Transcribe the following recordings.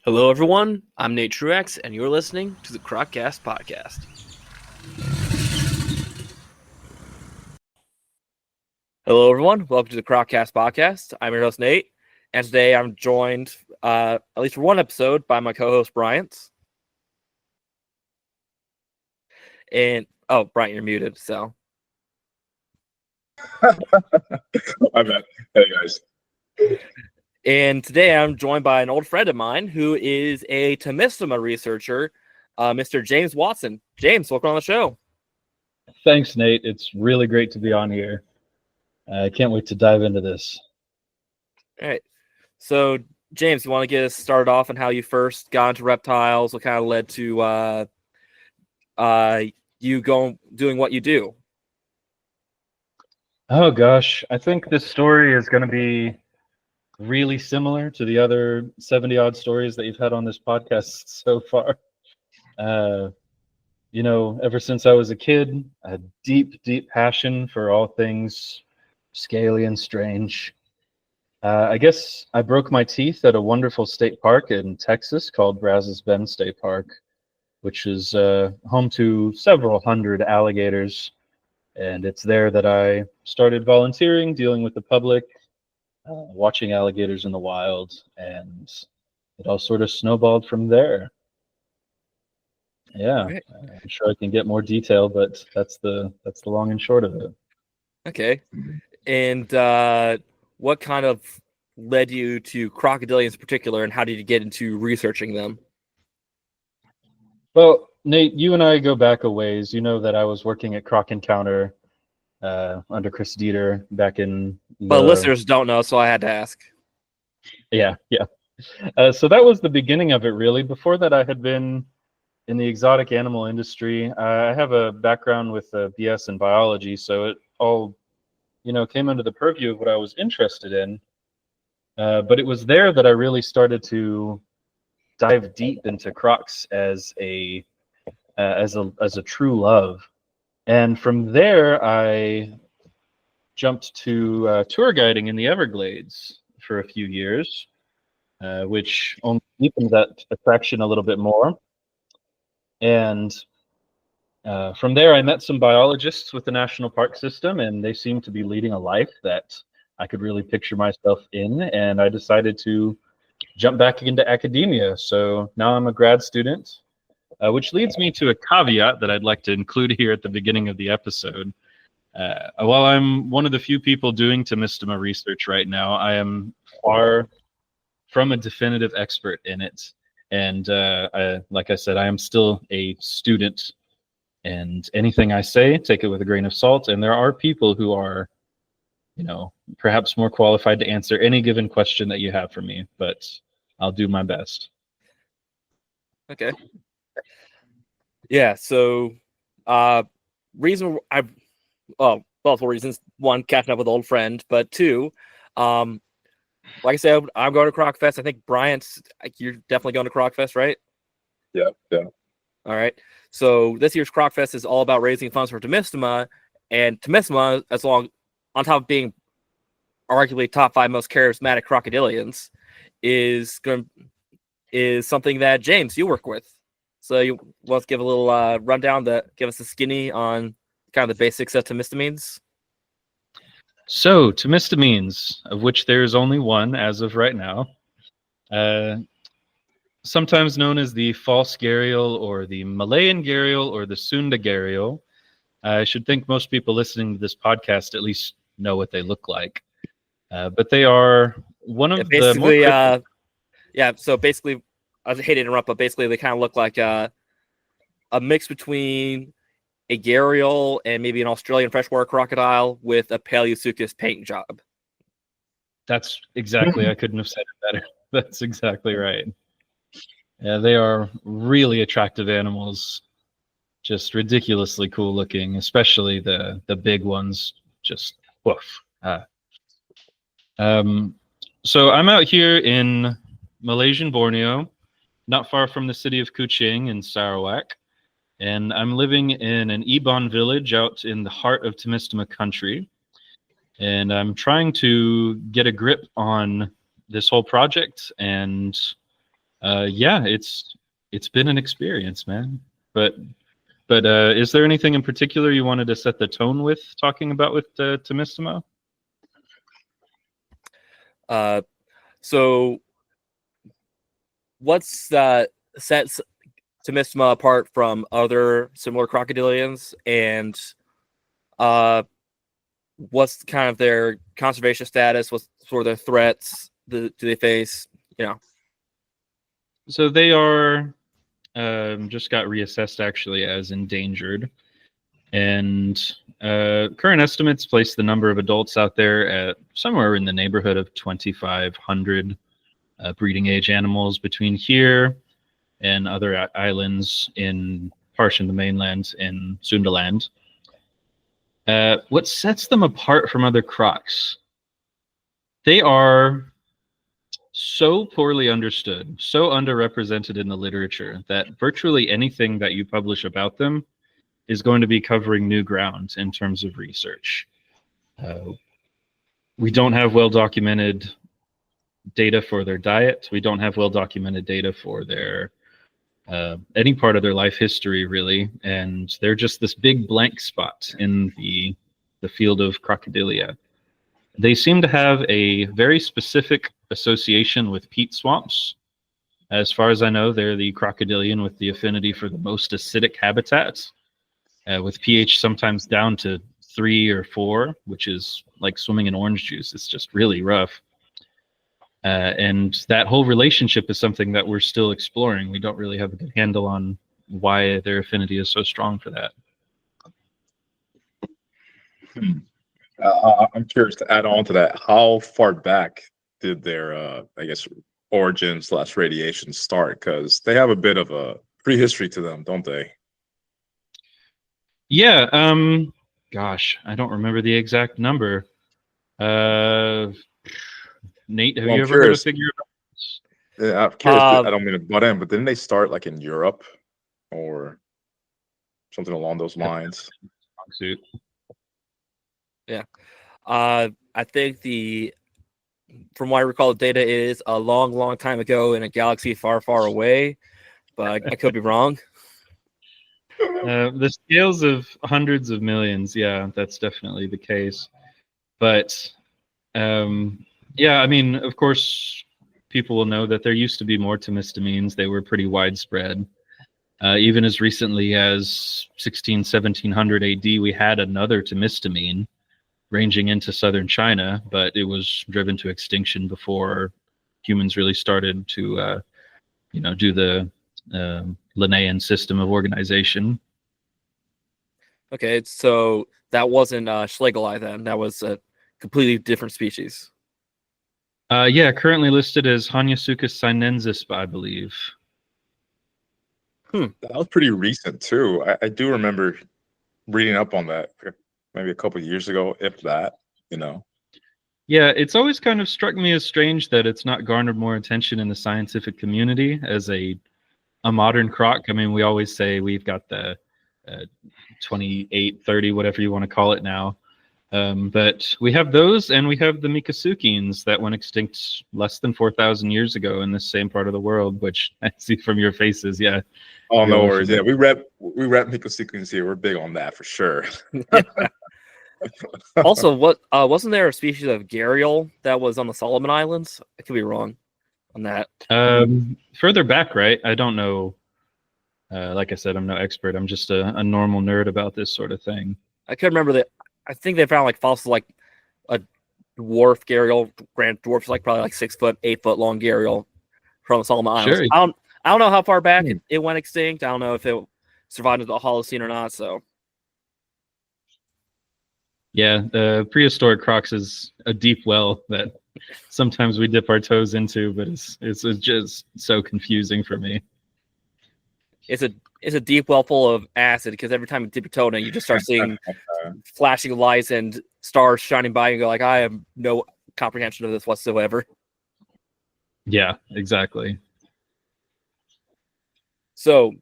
Hello, everyone. I'm Nate Truex, and you're listening to the Croccast Podcast. Hello, everyone. Welcome to the Croccast Podcast. I'm your host, Nate, and today I'm joined, at least for one episode, by my co-host, Bryant. And, Bryant, you're muted, so. I bet. Hey, guys. And today I'm joined by an old friend of mine who is a Tomistoma researcher, Mr. James Watson. James, welcome on the show. Thanks, Nate. It's really great to be on here. I can't wait to dive into this. All right. So, James, you want to get us started off on how you first got into reptiles? What kind of led to you doing what you do? Oh, gosh. I think this story is going to be really similar to the other 70-odd stories that you've had on this podcast so far. Ever since I was a kid, I had deep, deep passion for all things scaly and strange. I guess I broke my teeth at a wonderful state park in Texas called Brazos Bend State Park, which is home to several hundred alligators. And it's there that I started volunteering, dealing with the public, watching alligators in the wild, and it all sort of snowballed from there. Yeah, Okay. I'm sure I can get more detail, but that's the long and short of it. Okay. And what kind of led you to crocodilians in particular, and how did you get into researching them? Well, Nate, you and I go back a ways. You know that I was working at Croc Encounter under Chris Dieter back in Well, listeners don't know, so I had to ask. Yeah. So that was the beginning of it, really. Before that, I had been in the exotic animal industry. I have a background with BS in biology, so it all, came under the purview of what I was interested in. But it was there that I really started to dive deep into crocs as a true love. And from there, I jumped to tour guiding in the Everglades for a few years, which only deepened that attraction a little bit more. And from there, I met some biologists with the National Park System, and they seemed to be leading a life that I could really picture myself in. And I decided to jump back into academia. So now I'm a grad student. Which leads me to a caveat that I'd like to include here at the beginning of the episode. While I'm one of the few people doing Tomistoma research right now, I am far from a definitive expert in it. And like I said, I am still a student. And anything I say, take it with a grain of salt. And there are people who are, perhaps more qualified to answer any given question that you have for me. But I'll do my best. Okay. Yeah, so multiple reasons. One, catching up with an old friend, but two, like I said, I'm going to Croc Fest. I think Bryant's, you're definitely going to Croc Fest, right? Yeah. All right. So this year's Croc Fest is all about raising funds for Tomistoma, and Tomistoma, on top of being arguably top 5 most charismatic crocodilians, is something that James, you work with. So you want to give a little rundown, give us a skinny on kind of the basics of Tomistomines? So Tomistomines, of which there is only one as of right now, sometimes known as the false gharial or the Malayan gharial or the Sunda Gharial. I should think most people listening to this podcast at least know what they look like. But they are one of the more... So basically, I hate to interrupt, but basically they kind of look like a mix between a gharial and maybe an Australian freshwater crocodile with a Paleosuchus paint job. That's exactly, I couldn't have said it better. That's exactly right. Yeah, they are really attractive animals, just ridiculously cool looking, especially the big ones. Just woof. So I'm out here in Malaysian Borneo, not far from the city of Kuching in Sarawak, and I'm living in an Ibon village out in the heart of Tomistoma country, and I'm trying to get a grip on this whole project and Yeah, it's been an experience, man. But is there anything in particular you wanted to set the tone with talking about with Tomistoma? So what's sets Tomistoma apart from other similar crocodilians, and what's kind of their conservation status? What's sort of their threats do they face? So they are just got reassessed actually as endangered, and current estimates place the number of adults out there at somewhere in the neighborhood of 2,500 breeding age animals between here and other islands in the mainland in Sundaland. What sets them apart from other crocs? They are so poorly understood, so underrepresented in the literature that virtually anything that you publish about them is going to be covering new ground in terms of research. We don't have well-documented data for their diet. We don't have well-documented data for their any part of their life history, really, and they're just this big blank spot in the field of crocodilia. They seem to have a very specific association with peat swamps. As far as I know, they're the crocodilian with the affinity for the most acidic habitats, with pH sometimes down to 3 or 4, which is like swimming in orange juice. It's just really rough. And that whole relationship is something that we're still exploring. We don't really have a good handle on why their affinity is so strong for that. I'm curious to add on to that. How far back did their, I guess, origin/radiation start? Because they have a bit of a prehistory to them, don't they? Yeah. Gosh, I don't remember the exact number. Nate, have you ever heard a figure about this? Yeah, I'm curious. I don't mean to butt in, but didn't they start like in Europe or something along those lines? Yeah. I think from what I recall, the data is a long, long time ago in a galaxy far, far away, but I could be wrong. The scales of hundreds of millions, yeah, that's definitely the case. But yeah, I mean, of course, people will know that there used to be more Tomistomines. They were pretty widespread. Even as recently as 1700 AD, we had another Tomistomine ranging into southern China, but it was driven to extinction before humans really started to, do the Linnaean system of organization. Okay, so that wasn't Schlegeli then. That was a completely different species. Yeah, currently listed as Hanyasuchus sinensis, I believe. That was pretty recent too. I do remember reading up on that maybe a couple of years ago, if that. Yeah, it's always kind of struck me as strange that it's not garnered more attention in the scientific community as a modern croc. I mean, we always say we've got the 28, 30, whatever you want to call it now. But we have those, and we have the Mikasukins that went extinct less than 4,000 years ago in the same part of the world, which I see from your faces. Yeah. Oh, no worries. Yeah, we rep Mikasukins here. We're big on that for sure. Also, wasn't there a species of Gharial that was on the Solomon Islands? I could be wrong on that. Further back, right? I don't know. Like I said, I'm no expert. I'm just a normal nerd about this sort of thing. I could remember that. I think they found like fossils like a dwarf Gharial, grand dwarf, like probably like 6 foot, 8 foot long Gharial from the Solomon Islands. Sure. I don't know how far back it went extinct. I don't know if it survived into the Holocene or not. So. Yeah, the prehistoric crocs is a deep well that sometimes we dip our toes into, but it's just so confusing for me. It's a deep well full of acid because every time you dip your toe in it, you just start seeing flashing lights and stars shining by, and go like, I have no comprehension of this whatsoever. Yeah, exactly. So,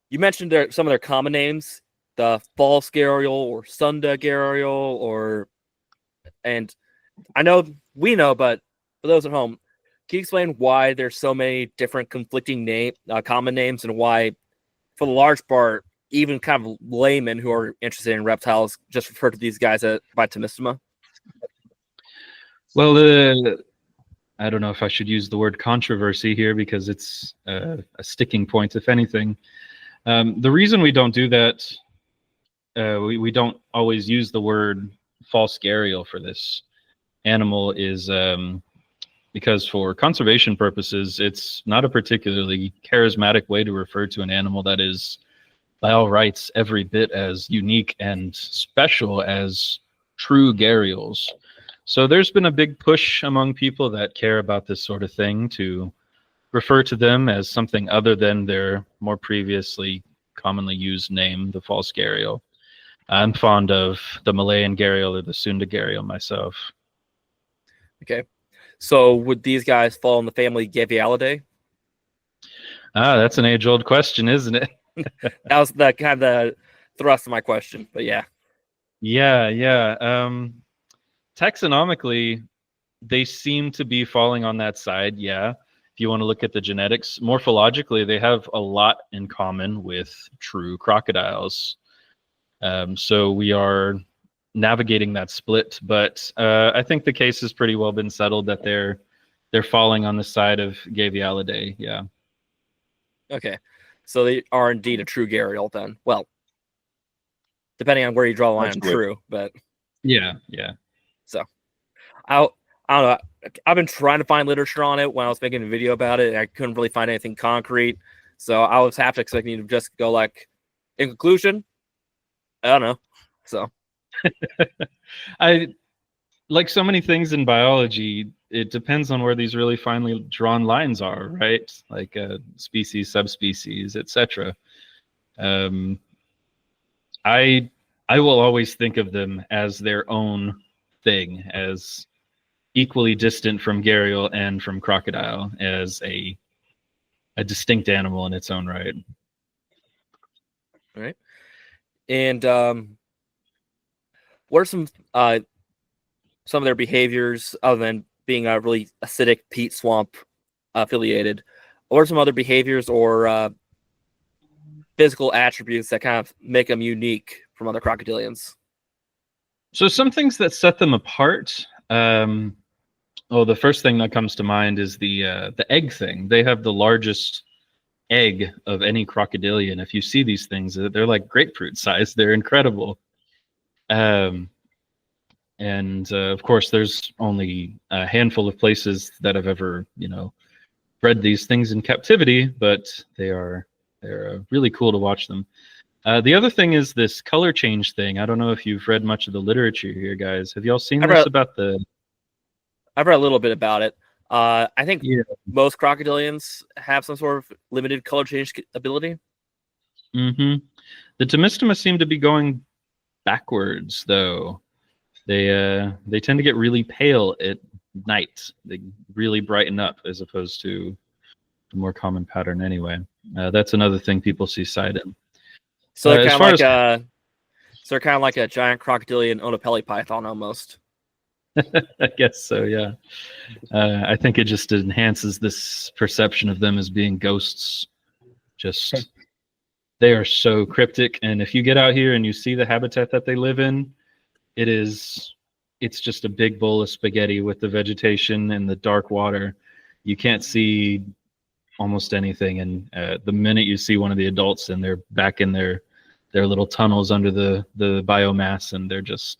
you mentioned some of their common names. The false Gharial or Sunda Gharial, and I know we know, but for those at home, Can you explain why there's so many different conflicting common names, and why, for the large part, even kind of laymen who are interested in reptiles just refer to these guys by Tomistoma? Well, I don't know if I should use the word controversy here because it's a sticking point, if anything. The reason we don't do that, we don't always use the word false gharial for this animal is because for conservation purposes, it's not a particularly charismatic way to refer to an animal that is, by all rights, every bit as unique and special as true gharials. So there's been a big push among people that care about this sort of thing to refer to them as something other than their more previously commonly used name, the false gharial. I'm fond of the Malayan gharial or the Sunda Gharial myself. Okay. So would these guys fall in the family Gavialidae? That's an age-old question, isn't it? That was the kind of the thrust of my question, but yeah. Yeah. Taxonomically, they seem to be falling on that side, yeah. If you want to look at the genetics, morphologically, they have a lot in common with true crocodiles. So we are navigating that split, but I think the case has pretty well been settled that they're falling on the side of Gavialidae, yeah. Okay. So they are indeed a true gharial then. Well, depending on where you draw the line on true, but yeah. So I don't know. I've been trying to find literature on it when I was making a video about it, and I couldn't really find anything concrete. So I was half expecting to just go like, in conclusion, I don't know. So I like so many things in biology, it depends on where these really finely drawn lines are, right? Like species, subspecies, etc. I will always think of them as their own thing, as equally distant from gharial and from crocodile, as a distinct animal in its own right. All right. And what are some of their behaviors other than being a really acidic peat swamp affiliated? What are some other behaviors or physical attributes that kind of make them unique from other crocodilians? So some things that set them apart. The first thing that comes to mind is the egg thing. They have the largest egg of any crocodilian. If you see these things, they're like grapefruit size. They're incredible. Of course, there's only a handful of places that have ever, bred these things in captivity, but they're really cool to watch them. The other thing is this color change thing. I don't know if you've read much of the literature here, guys. Have y'all seen this about the? I've read a little bit about it. I think most crocodilians have some sort of limited color change ability. Mm-hmm. The Tomistoma seem to be going backwards, though. They tend to get really pale at night. They really brighten up as opposed to the more common pattern anyway. That's another thing people see side in. So they're kind of like a giant crocodilian Onapelli python almost. I guess so, yeah. I think it just enhances this perception of them as being ghosts. They are so cryptic, and if you get out here and you see the habitat that they live in, it's just a big bowl of spaghetti with the vegetation and the dark water. You can't see almost anything, and the minute you see one of the adults and they're back in their little tunnels under the biomass, and they're just,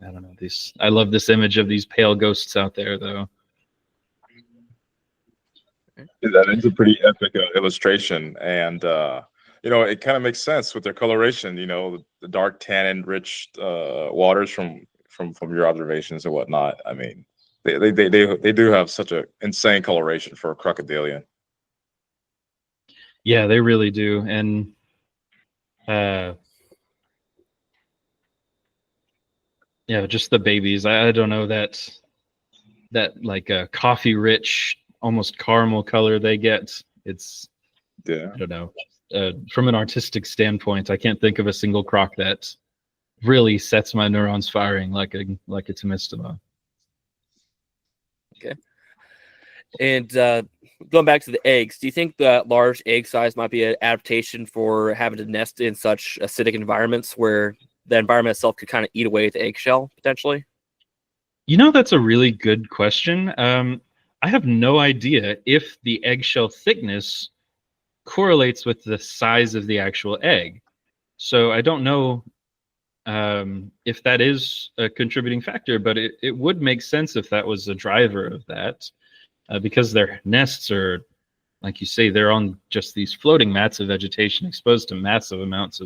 I don't know, I love this image of these pale ghosts out there, though. That is a pretty epic illustration, and it kind of makes sense with their coloration. The dark tannin-rich waters from your observations and whatnot. I mean, they do have such an insane coloration for a crocodilian. Yeah, they really do, and just the babies. I don't know that like a coffee rich, almost caramel color they get. It's I don't know. From an artistic standpoint, I can't think of a single croc that really sets my neurons firing like a Tomistoma. Okay. And going back to the eggs, do you think that large egg size might be an adaptation for having to nest in such acidic environments where the environment itself could kind of eat away at the eggshell potentially? That's a really good question. I have no idea if the eggshell thickness correlates with the size of the actual egg. So I don't know if that is a contributing factor, but it would make sense if that was a driver of that, because their nests are, like you say, they're on just these floating mats of vegetation exposed to massive amounts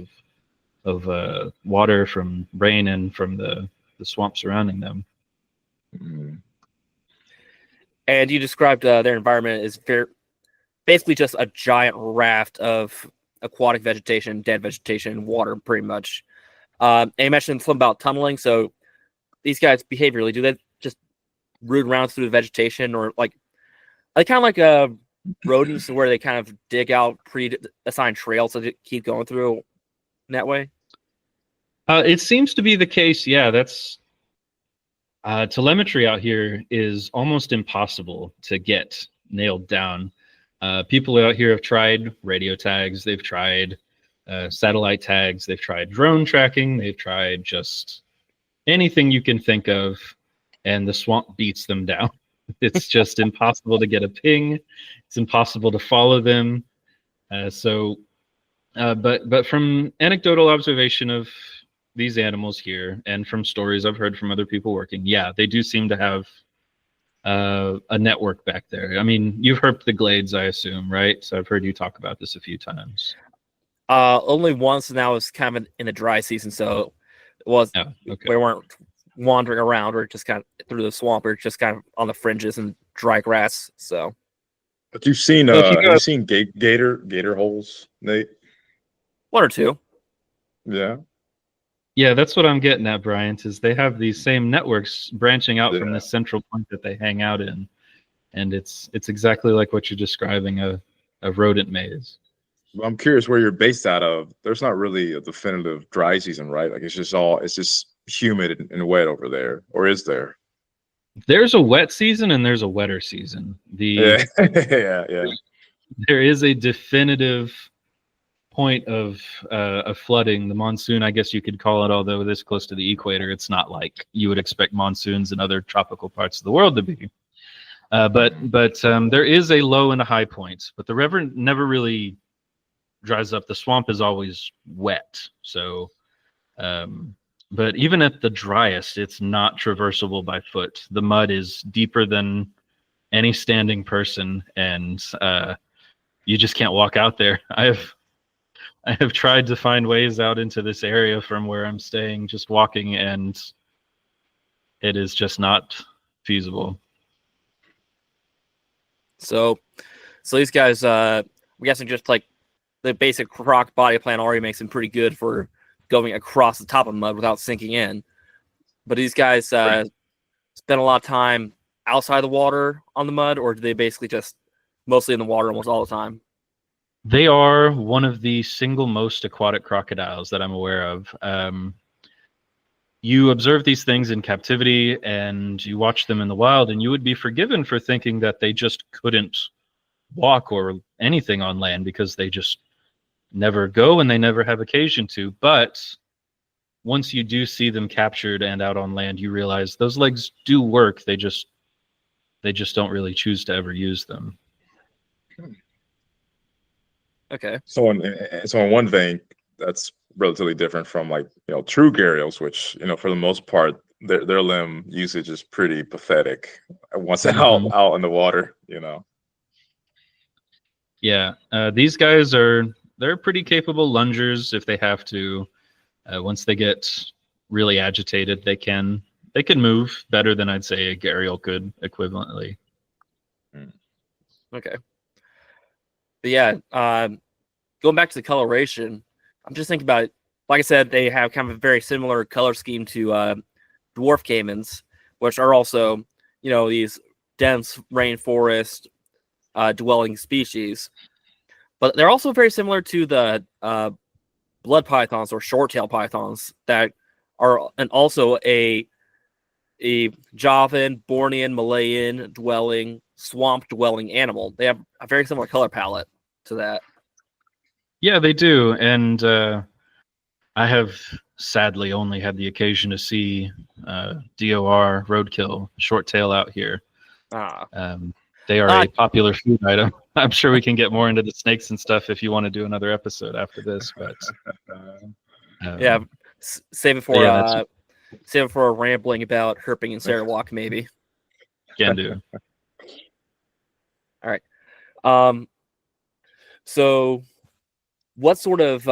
of water from rain and from the swamp surrounding them. Mm. And you described their environment as basically just a giant raft of aquatic vegetation, dead vegetation, and water, pretty much. And you mentioned something about tunneling. So these guys behaviorally, do they just root around through the vegetation, or like kind of like rodents where they kind of dig out pre-assigned trails to keep going through in that way? It seems to be the case. Yeah, that's telemetry out here is almost impossible to get nailed down. People out here have tried radio tags, they've tried satellite tags, they've tried drone tracking, they've tried just anything you can think of, and the swamp beats them down. It's just impossible to get a ping. It's impossible to follow them. But from anecdotal observation of these animals here, and from stories I've heard from other people working, yeah, they do seem to have a network back there. I mean, you've herped the glades, I assume, right? So I've heard you talk about this a few times. Only once, and that was kind of in the dry season, so it was we weren't wandering around. We're just kind of through the swamp. We're just kind of on the fringes and dry grass. So, But you've seen have you seen gator holes, Nate? One or two. Yeah. Yeah, that's what I'm getting at, Bryant, is they have these same networks branching out from this central point that they hang out in. And it's exactly like what you're describing, a rodent maze. Well, I'm curious where you're based out of. There's not really a definitive dry season, right? Like it's just humid and wet over there, or is there? There's a wet season and there's a wetter season. Yeah. There is a definitive point of flooding. The monsoon, I guess you could call it, although this close to the equator, it's not like you would expect monsoons in other tropical parts of the world to be. But there is a low and a high point, but the river never really dries up. The swamp is always wet. So, but even at the driest, it's not traversable by foot. The mud is deeper than any standing person, and you just can't walk out there. I have tried to find ways out into this area from where I'm staying, just walking, and it is just not feasible. So these guys, I'm guessing just like the basic croc body plan already makes them pretty good for going across the top of mud without sinking in. But these guys spend a lot of time outside the water on the mud, or do they basically just mostly in the water almost all the time? They are one of the single most aquatic crocodiles that I'm aware of. You observe these things in captivity and you watch them in the wild, and you would be forgiven for thinking that they just couldn't walk or anything on land because they just never go and they never have occasion to. But once you do see them captured and out on land, you realize those legs do work. They just don't really choose to ever use them. Okay. So in one vein, that's relatively different from true gharials, which for the most part their limb usage is pretty pathetic once out in the water. Yeah, these guys they're pretty capable lungers if they have to. Once they get really agitated, they can move better than I'd say a gharial could equivalently. Okay. But yeah, going back to the coloration, I'm just thinking about it. Like I said, they have kind of a very similar color scheme to dwarf caimans, which are also, these dense rainforest dwelling species. But they're also very similar to the blood pythons or short-tailed pythons that are also a a Javan, Bornean, Malayan dwelling, swamp dwelling animal. They have a very similar color palette to that. Yeah, they do. And I have sadly only had the occasion to see DOR roadkill short tail out here. They are a popular food item. I'm sure we can get more into the snakes and stuff if you want to do another episode after this. But save it for save it for a rambling about herping in Sarawak, maybe. Can do. All right. So, what sort of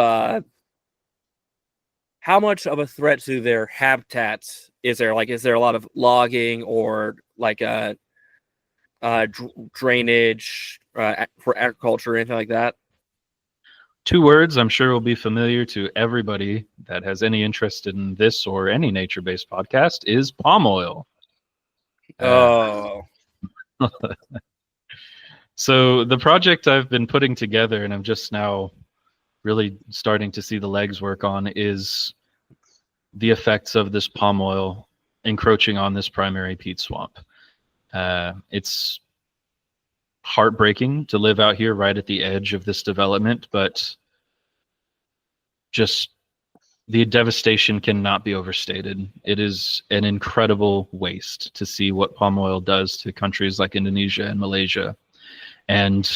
how much of a threat to their habitats is there? Like, is there a lot of logging or like drainage for agriculture or anything like that? 2 words I'm sure will be familiar to everybody that has any interest in this or any nature-based podcast is palm oil. So the project I've been putting together, and I'm just now really starting to see the legs work on, is the effects of this palm oil encroaching on this primary peat swamp. It's heartbreaking to live out here right at the edge of this development, but just the devastation cannot be overstated. It is an incredible waste to see what palm oil does to countries like Indonesia and Malaysia. And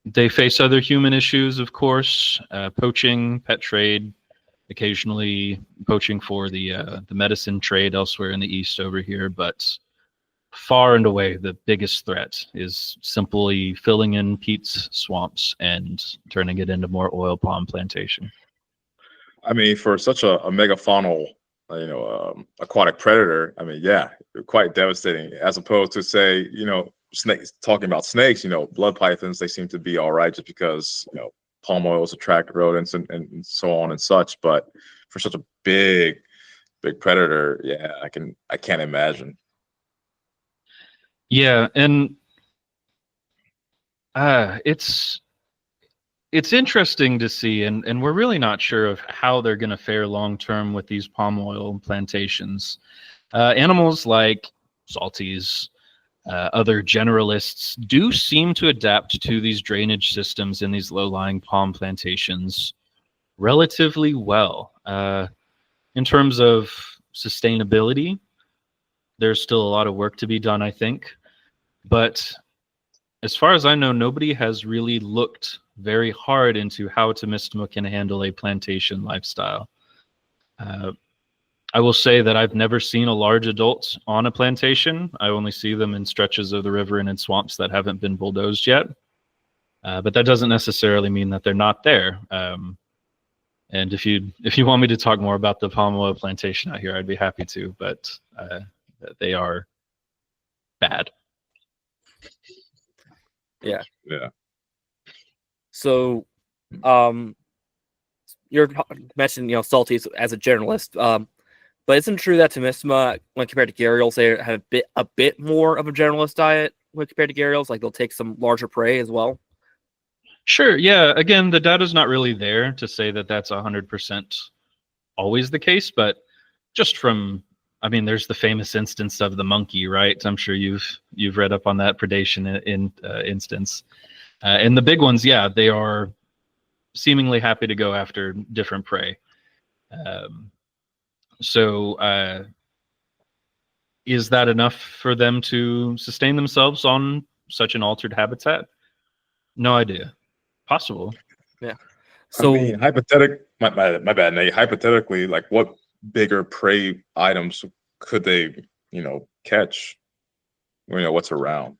they face other human issues, of course, poaching, pet trade, occasionally poaching for the medicine trade elsewhere in the east over here. But far and away, the biggest threat is simply filling in peat's swamps and turning it into more oil palm plantation. I mean, for such a megafaunal, aquatic predator, I mean, yeah, quite devastating. As opposed to, say, snakes. Talking about snakes, blood pythons, they seem to be all right just because palm oils attract rodents and so on and such. But for such a big predator, yeah, I can't imagine. Yeah, and it's interesting to see, and we're really not sure of how they're going to fare long term with these palm oil plantations. Animals like salties, other generalists do seem to adapt to these drainage systems in these low-lying palm plantations relatively well. In terms of sustainability, there's still a lot of work to be done, I think. But as far as I know, nobody has really looked very hard into how Tomistoma can handle a plantation lifestyle. I will say that I've never seen a large adult on a plantation. I only see them in stretches of the river and in swamps that haven't been bulldozed yet. But that doesn't necessarily mean that they're not there. And if you want me to talk more about the palm oil plantation out here, I'd be happy to. But they are bad. Yeah. Yeah. So, you're mentioning salties as a generalist. But isn't it true that Tomistoma, when compared to gharials, they have a bit more of a generalist diet when compared to gharials? Like they'll take some larger prey as well. Sure. Yeah. Again, the data's not really there to say that that's 100% always the case, but just from, I mean, there's the famous instance of the monkey, right? I'm sure you've read up on that predation instance. And the big ones, yeah, they are seemingly happy to go after different prey. So is that enough for them to sustain themselves on such an altered habitat? No idea. Possible. Yeah. So, I mean, my bad, Nate. Hypothetically, like what bigger prey items could they, catch? What's around?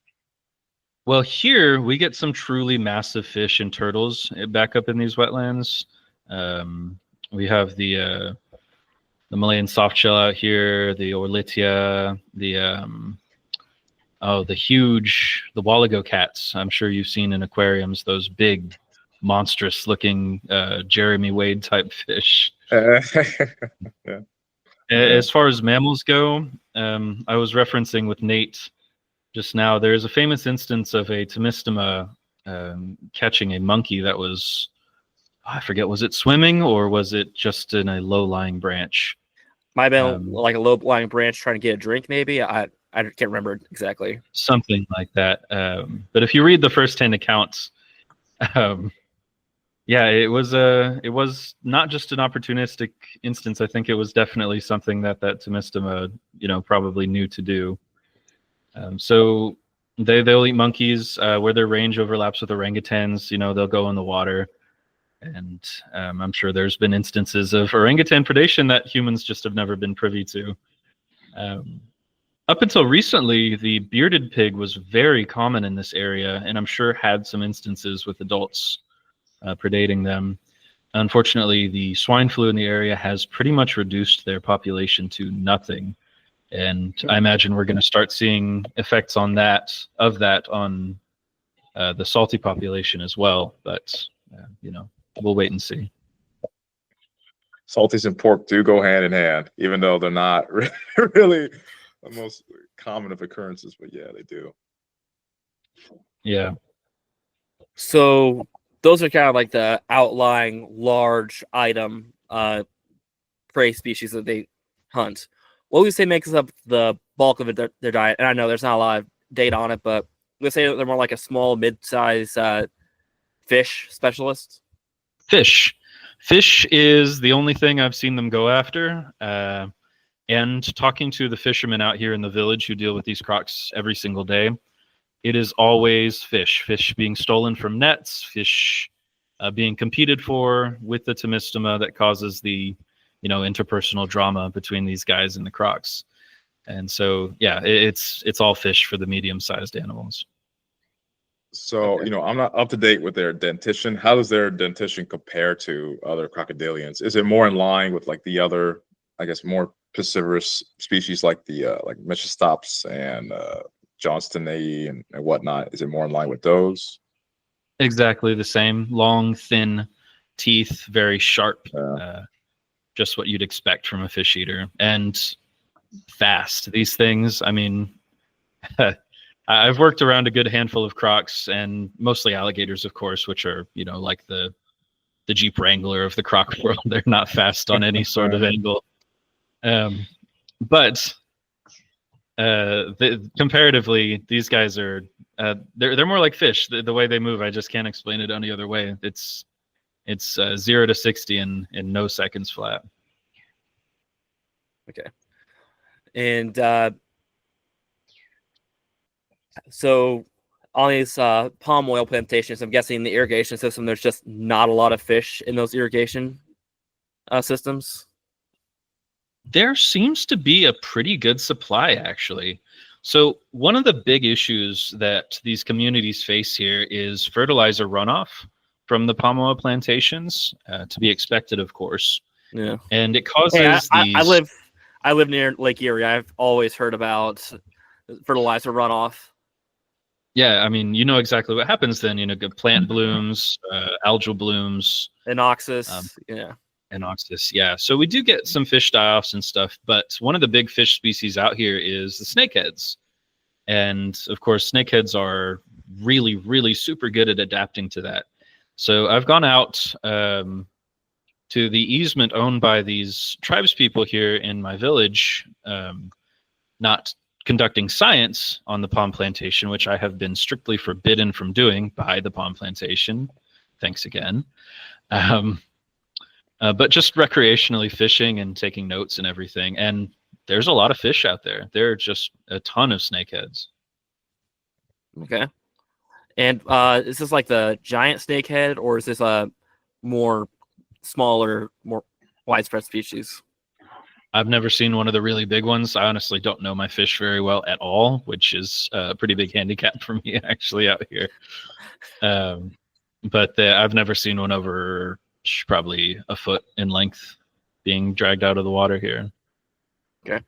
Well, here we get some truly massive fish and turtles back up in these wetlands. We have the Malayan softshell out here, the Orlitia, the Wallago cats. I'm sure you've seen in aquariums, those big, monstrous-looking Jeremy Wade type fish. Yeah. As far as mammals go, I was referencing with Nate just now. There's a famous instance of a Tomistoma catching a monkey that was, I forget, was it swimming or was it just in a low-lying branch? Might have been like a low-lying branch trying to get a drink, maybe. I can't remember exactly. Something like that. But if you read the first 10 accounts, yeah, it was not just an opportunistic instance. I think it was definitely something that Tomistoma, probably knew to do. So they'll eat monkeys where their range overlaps with orangutans. They'll go in the water, and I'm sure there's been instances of orangutan predation that humans just have never been privy to. Up until recently, the bearded pig was very common in this area, and I'm sure had some instances with adults predating them. Unfortunately, the swine flu in the area has pretty much reduced their population to nothing. And I imagine we're going to start seeing effects on that on the salty population as well. But, we'll wait and see. Salties and pork do go hand in hand, even though they're not really the most common of occurrences. But yeah, they do. Yeah. So those are kind of like the outlying large item prey species that they hunt. What would you say makes up the bulk of their diet? And I know there's not a lot of data on it, but let's say they're more like a small, mid-size fish specialist. Fish is the only thing I've seen them go after. And talking to the fishermen out here in the village who deal with these crocs every single day, it is always fish being stolen from nets, fish being competed for with the Tomistoma that causes the interpersonal drama between these guys and the crocs. And so, yeah, it's all fish for the medium-sized animals. So, I'm not up to date with their dentition. How does their dentition compare to other crocodilians? Is it more in line with like the other, I guess, more piscivorous species like the like Meshistops and Johnstonii and whatnot? Is it more in line with those? Exactly the same. Long, thin teeth, very sharp. Just what you'd expect from a fish eater, and fast. These things, I mean, I've worked around a good handful of crocs, and mostly alligators, of course, which are like the Jeep Wrangler of the croc world. They're not fast on any sort of angle, but comparatively, these guys are they're more like fish. The way they move, I just can't explain it any other way. It's 0 to 60 in no seconds flat. Okay. And so on these palm oil plantations, I'm guessing the irrigation system, there's just not a lot of fish in those irrigation systems. There seems to be a pretty good supply, actually. So one of the big issues that these communities face here is fertilizer runoff from the palm oil plantations, to be expected, of course. Yeah, and it causes these. I live near Lake Erie. I've always heard about fertilizer runoff. Yeah, I mean, exactly what happens then. Plant blooms, algal blooms, Anoxis. Yeah. Anoxis, yeah. So we do get some fish die-offs and stuff, but one of the big fish species out here is the snakeheads. And of course, snakeheads are really, really super good at adapting to that. So I've gone out to the easement owned by these tribes people here in my village, not conducting science on the palm plantation, which I have been strictly forbidden from doing by the palm plantation. Thanks again. But just recreationally fishing and taking notes and everything. And there's a lot of fish out there. There are just a ton of snakeheads. Okay. And is this like the giant snakehead, or is this a more smaller, more widespread species? I've never seen one of the really big ones. I honestly don't know my fish very well at all, which is a pretty big handicap for me actually out here. But I've never seen one over probably a foot in length being dragged out of the water here. Okay.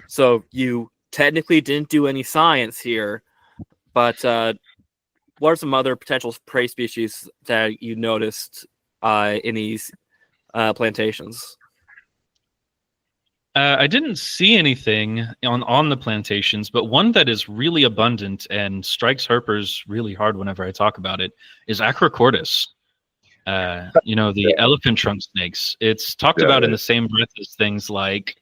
So you technically didn't do any science here, but what are some other potential prey species that you noticed in these plantations? I didn't see anything on the plantations, but one that is really abundant and strikes herpers really hard whenever I talk about it is Acrocortis. The elephant trunk snakes. It's talked about in the same breath as things like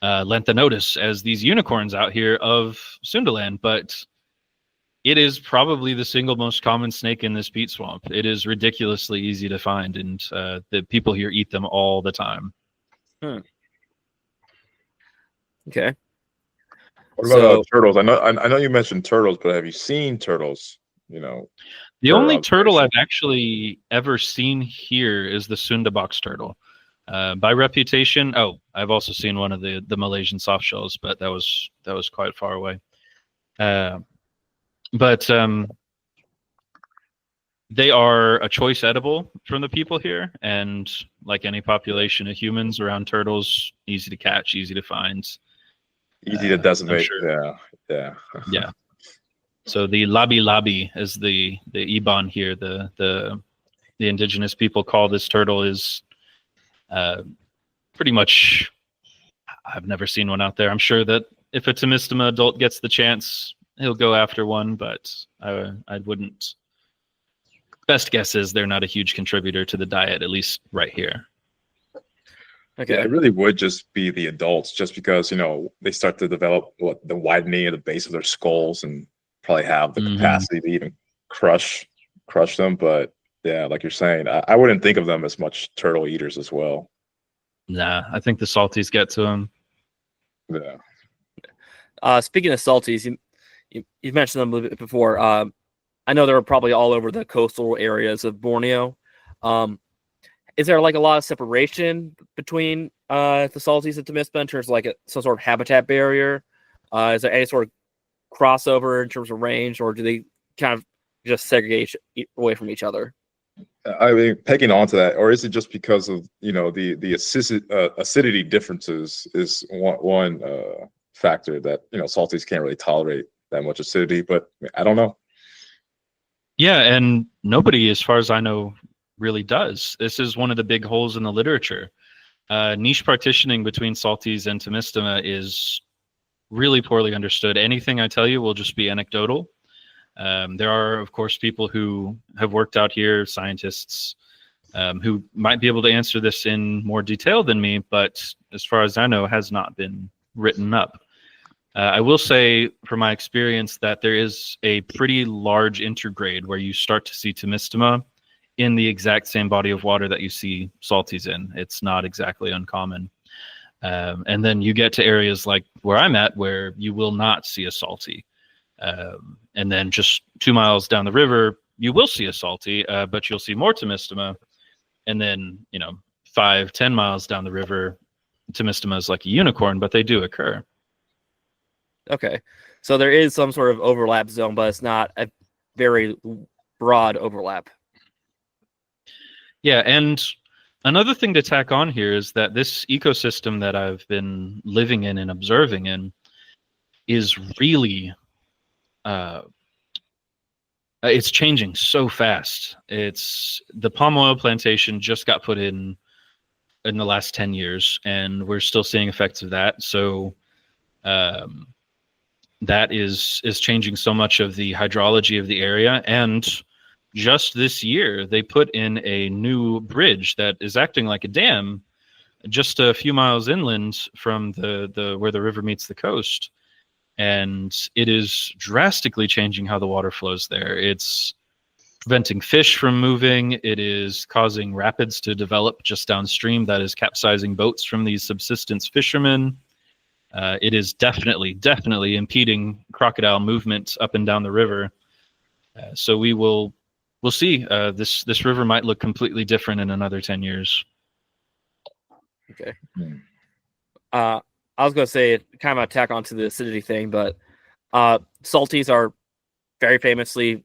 Lanthanotus, as these unicorns out here of Sundaland, but it is probably the single most common snake in this peat swamp. It is ridiculously easy to find, and the people here eat them all the time. Okay. What about turtles? I know you mentioned turtles, but have you seen turtles? The only turtle I've actually ever seen here is the Sunda box turtle. By reputation, I've also seen one of the Malaysian soft shells, but that was quite far away. But they are a choice edible from the people here, and like any population of humans around turtles, easy to catch, easy to find, easy to decimate. Sure. Yeah. So the labi is the Iban here. The indigenous people call this turtle is pretty much. I've never seen one out there. I'm sure that if a Tomistoma adult gets the chance, he'll go after one, but I wouldn't. Best guess is they're not a huge contributor to the diet, at least right here. Okay. Yeah, it really would just be the adults, just because they start to develop the widening of the base of their skulls and probably have the capacity to even crush them. But yeah, like you're saying, I wouldn't think of them as much turtle eaters as well. Nah, I think the salties get to them. Yeah. Speaking of salties, you've mentioned them a little bit before. I know they're probably all over the coastal areas of Borneo. Is there like a lot of separation between the salties and Tomistoma in terms of like some sort of habitat barrier? Is there any sort of crossover in terms of range, or do they kind of just segregate away from each other? I mean, pegging onto that, or is it just because of the acidity differences is one factor that salties can't really tolerate that much acidity? But I don't know. Yeah, and nobody, as far as I know, really does. This is one of the big holes in the literature. Niche partitioning between salties and Tomistoma is really poorly understood. Anything I tell you will just be anecdotal. There are, of course, people who have worked out here, scientists, who might be able to answer this in more detail than me, but as far as I know, has not been written up. I will say, from my experience, that there is a pretty large intergrade where you start to see Tomistoma in the exact same body of water that you see salties in. It's not exactly uncommon. And then you get to areas like where I'm at, where you will not see a salty. And then just 2 miles down the river, you will see a salty, but you'll see more Tomistoma. And then, 5-10 miles down the river, Tomistoma is like a unicorn, but they do occur. Okay. So there is some sort of overlap zone, but it's not a very broad overlap. Yeah, and another thing to tack on here is that this ecosystem that I've been living in and observing in is really, it's changing so fast. It's the palm oil plantation just got put in the last 10 years, and we're still seeing effects of that. So that is changing so much of the hydrology of the area. And just this year, they put in a new bridge that is acting like a dam just a few miles inland from the where the river meets the coast. And it is drastically changing how the water flows there. It's preventing fish from moving. It is causing rapids to develop just downstream that is capsizing boats from these subsistence fishermen. It is definitely impeding crocodile movement up and down the river. So we'll see. This river might look completely different in another 10 years. Okay. I was going to say kind of a tack onto the acidity thing, but salties are very famously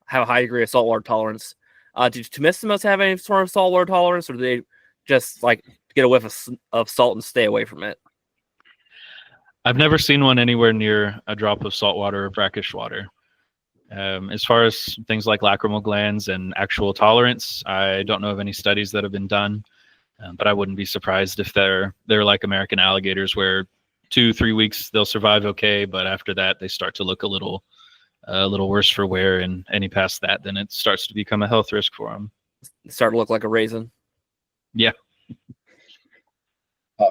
have a high degree of saltwater tolerance. Do Tomistomas have any sort of saltwater tolerance, or do they just like get a whiff of salt and stay away from it? I've never seen one anywhere near a drop of salt water or brackish water. As far as things like lacrimal glands and actual tolerance, I don't know of any studies that have been done, but I wouldn't be surprised if they're like American alligators, where 2-3 weeks they'll survive okay, but after that they start to look a little worse for wear, and any past that, then it starts to become a health risk for them. start to look like a raisin. Yeah.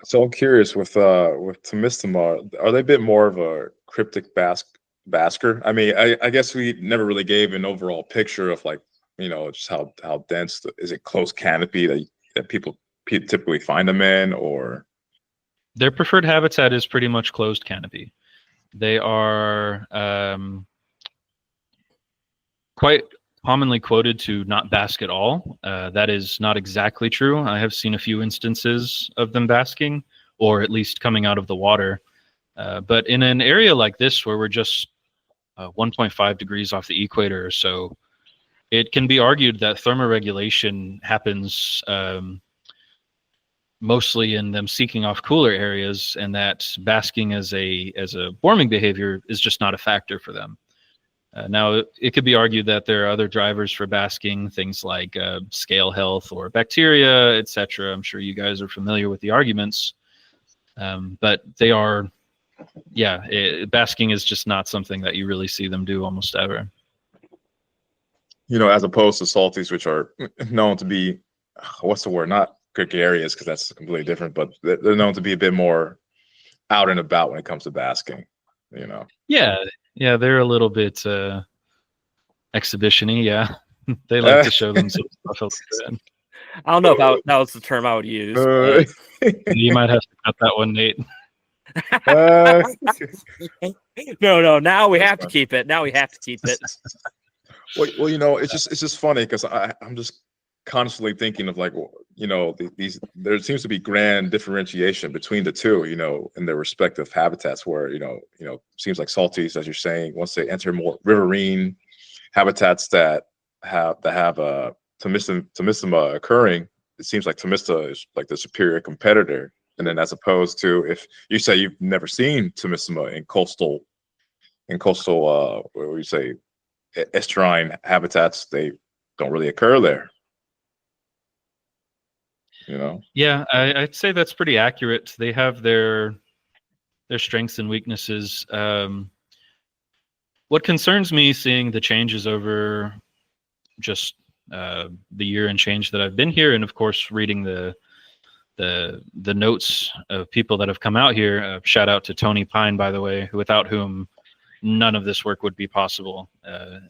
So I'm curious with Tomistoma, are they a bit more of a cryptic basker? I mean, I guess we never really gave an overall picture of like, just how dense is it close canopy that people typically find them in, or Their preferred habitat is pretty much closed canopy. They are quite commonly quoted to not bask at all. That is not exactly true. I have seen a few instances of them basking, or at least coming out of the water. But in an area like this, where we're just 1.5 degrees off the equator or so, it can be argued that thermoregulation happens mostly in them seeking off cooler areas, and that basking as a warming behavior is just not a factor for them. Now, it could be argued that there are other drivers for basking, things like scale health or bacteria, etc. I'm sure you guys are familiar with the arguments, but they are, basking is just not something that you really see them do almost ever. as opposed to salties, which are known to be, what's the word? Not gregarious, because that's completely different, but they're known to be a bit more out and about when it comes to basking. Yeah, they're a little bit exhibition-y, yeah. They like to show themselves off a little bit. I don't know if that was the term I would use. You might have to cut that one, Nate. No, now we have to keep it. Now we have to keep it. Well, it's just funny because I'm just constantly thinking of like, these there seems to be grand differentiation between the two, in their respective habitats, where seems like salties, as you're saying, once they enter more riverine habitats that have Tomistoma occurring, it seems like Tomista is like the superior competitor. And then as opposed to, if you say you've never seen Tomistoma in coastal what would you say, estuarine habitats, they don't really occur there. Yeah, I'd say that's pretty accurate. They have their strengths and weaknesses. What concerns me, seeing the changes over just the year and change that I've been here, and of course reading the notes of people that have come out here. Shout out to Tony Pine, by the way, without whom none of this work would be possible.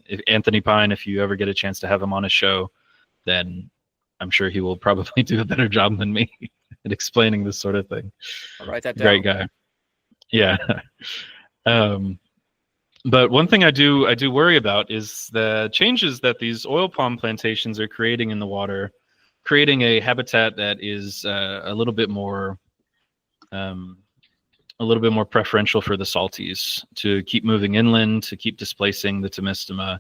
If Anthony Pine, if you ever get a chance to have him on a show, then I'm sure he will probably do a better job than me at explaining this sort of thing. I'll write that down. Great guy. Yeah. But one thing I do worry about is the changes that these oil palm plantations are creating in the water, creating a habitat that is a little bit more preferential for the salties to keep moving inland, to keep displacing the Tomistoma.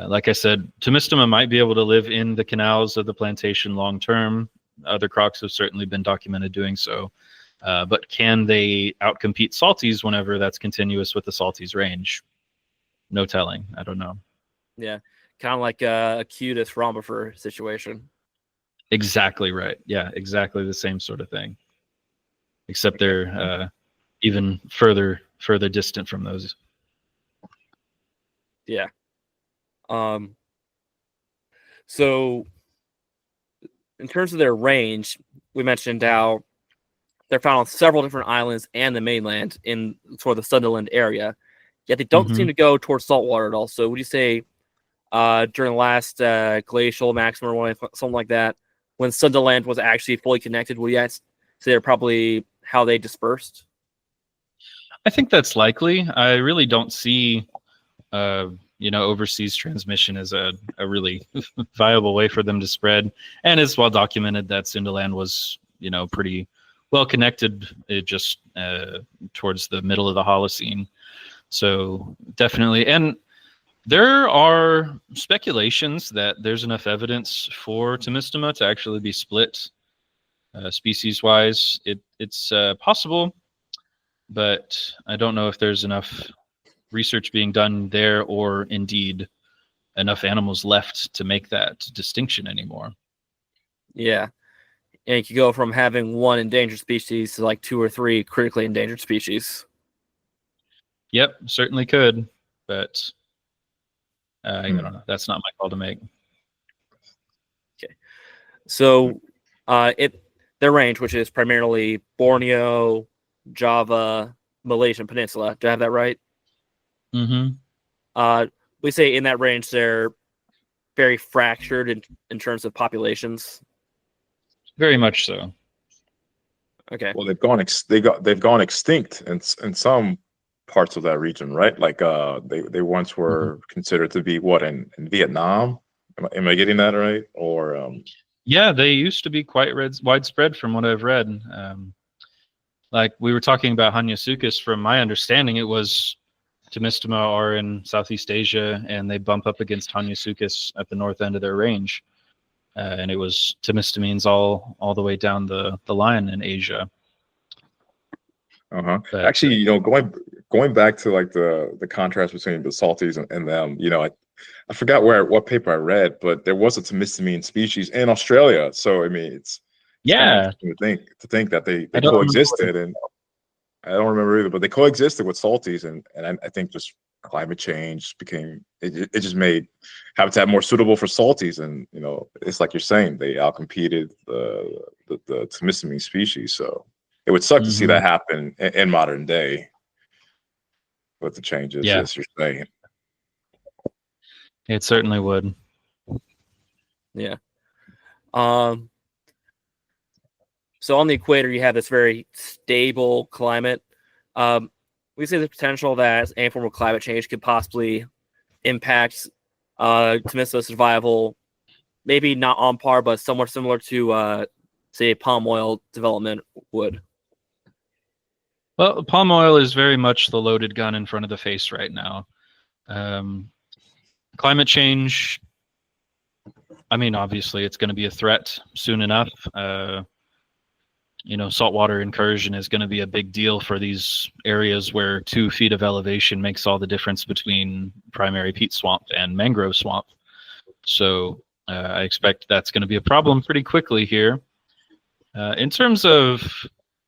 Like I said, Tomistoma might be able to live in the canals of the plantation long term. Other crocs have certainly been documented doing so. But can they outcompete salties whenever that's continuous with the salties range? No telling. I don't know. Yeah, kind of like a Cutis rhombifer situation. Exactly right. Yeah, exactly the same sort of thing. Except they're even further distant from those. Yeah. So in terms of their range, we mentioned how they're found on several different islands and the mainland in sort of the Sunderland area, yet they don't seem to go towards saltwater at all. So would you say during the last glacial maximum or something like that, when Sunderland was actually fully connected, would you guys say they're probably how they dispersed? I think that's likely. I really don't see overseas transmission as a really viable way for them to spread. And it's well documented that Sundaland was, pretty well connected just towards the middle of the Holocene. So definitely. And there are speculations that there's enough evidence for Tomistoma to actually be split species-wise. It's possible, but I don't know if there's enough research being done there, or indeed enough animals left to make that distinction anymore. Yeah. And you could go from having one endangered species to like 2 or 3 critically endangered species. Yep, certainly could, but I don't know. That's not my call to make. Okay. So, their range, which is primarily Borneo, Java, Malaysian Peninsula. Do I have that right? Mm-hmm. We say in that range they're very fractured in terms of populations. Very much so. Okay. Well, they've gone extinct in some parts of that region, right? Like they once were considered to be what in Vietnam. Am I getting that right? Or Yeah, they used to be quite widespread from what I've read. Like we were talking about Hanyasuchus, from my understanding, it was Tomistoma are in Southeast Asia, and they bump up against Hanyasuchus at the north end of their range. And it was Temistomines all the way down the line in Asia. But, actually, you know, going back to like the contrast between the salties and them, you know, I forgot what paper I read, but there was a Temistomine species in Australia. So I mean, it's kind of interesting to think that they coexisted, and I don't remember either, but they coexisted with salties, and I think just climate change became it just made habitat more suitable for salties, and you know, it's like you're saying, they outcompeted the Temistomine species. So it would suck to see that happen in modern day with the changes, as you're saying. It certainly would. Yeah. So on the equator, you have this very stable climate. We see the potential that any form of climate change could possibly impact Temista survival, maybe not on par, but somewhat similar to, say, palm oil development would. Well, palm oil is very much the loaded gun in front of the face right now. Climate change, I mean, obviously it's going to be a threat soon enough. You know, saltwater incursion is going to be a big deal for these areas where 2 feet of elevation makes all the difference between primary peat swamp and mangrove swamp. So I expect that's going to be a problem pretty quickly here. In terms of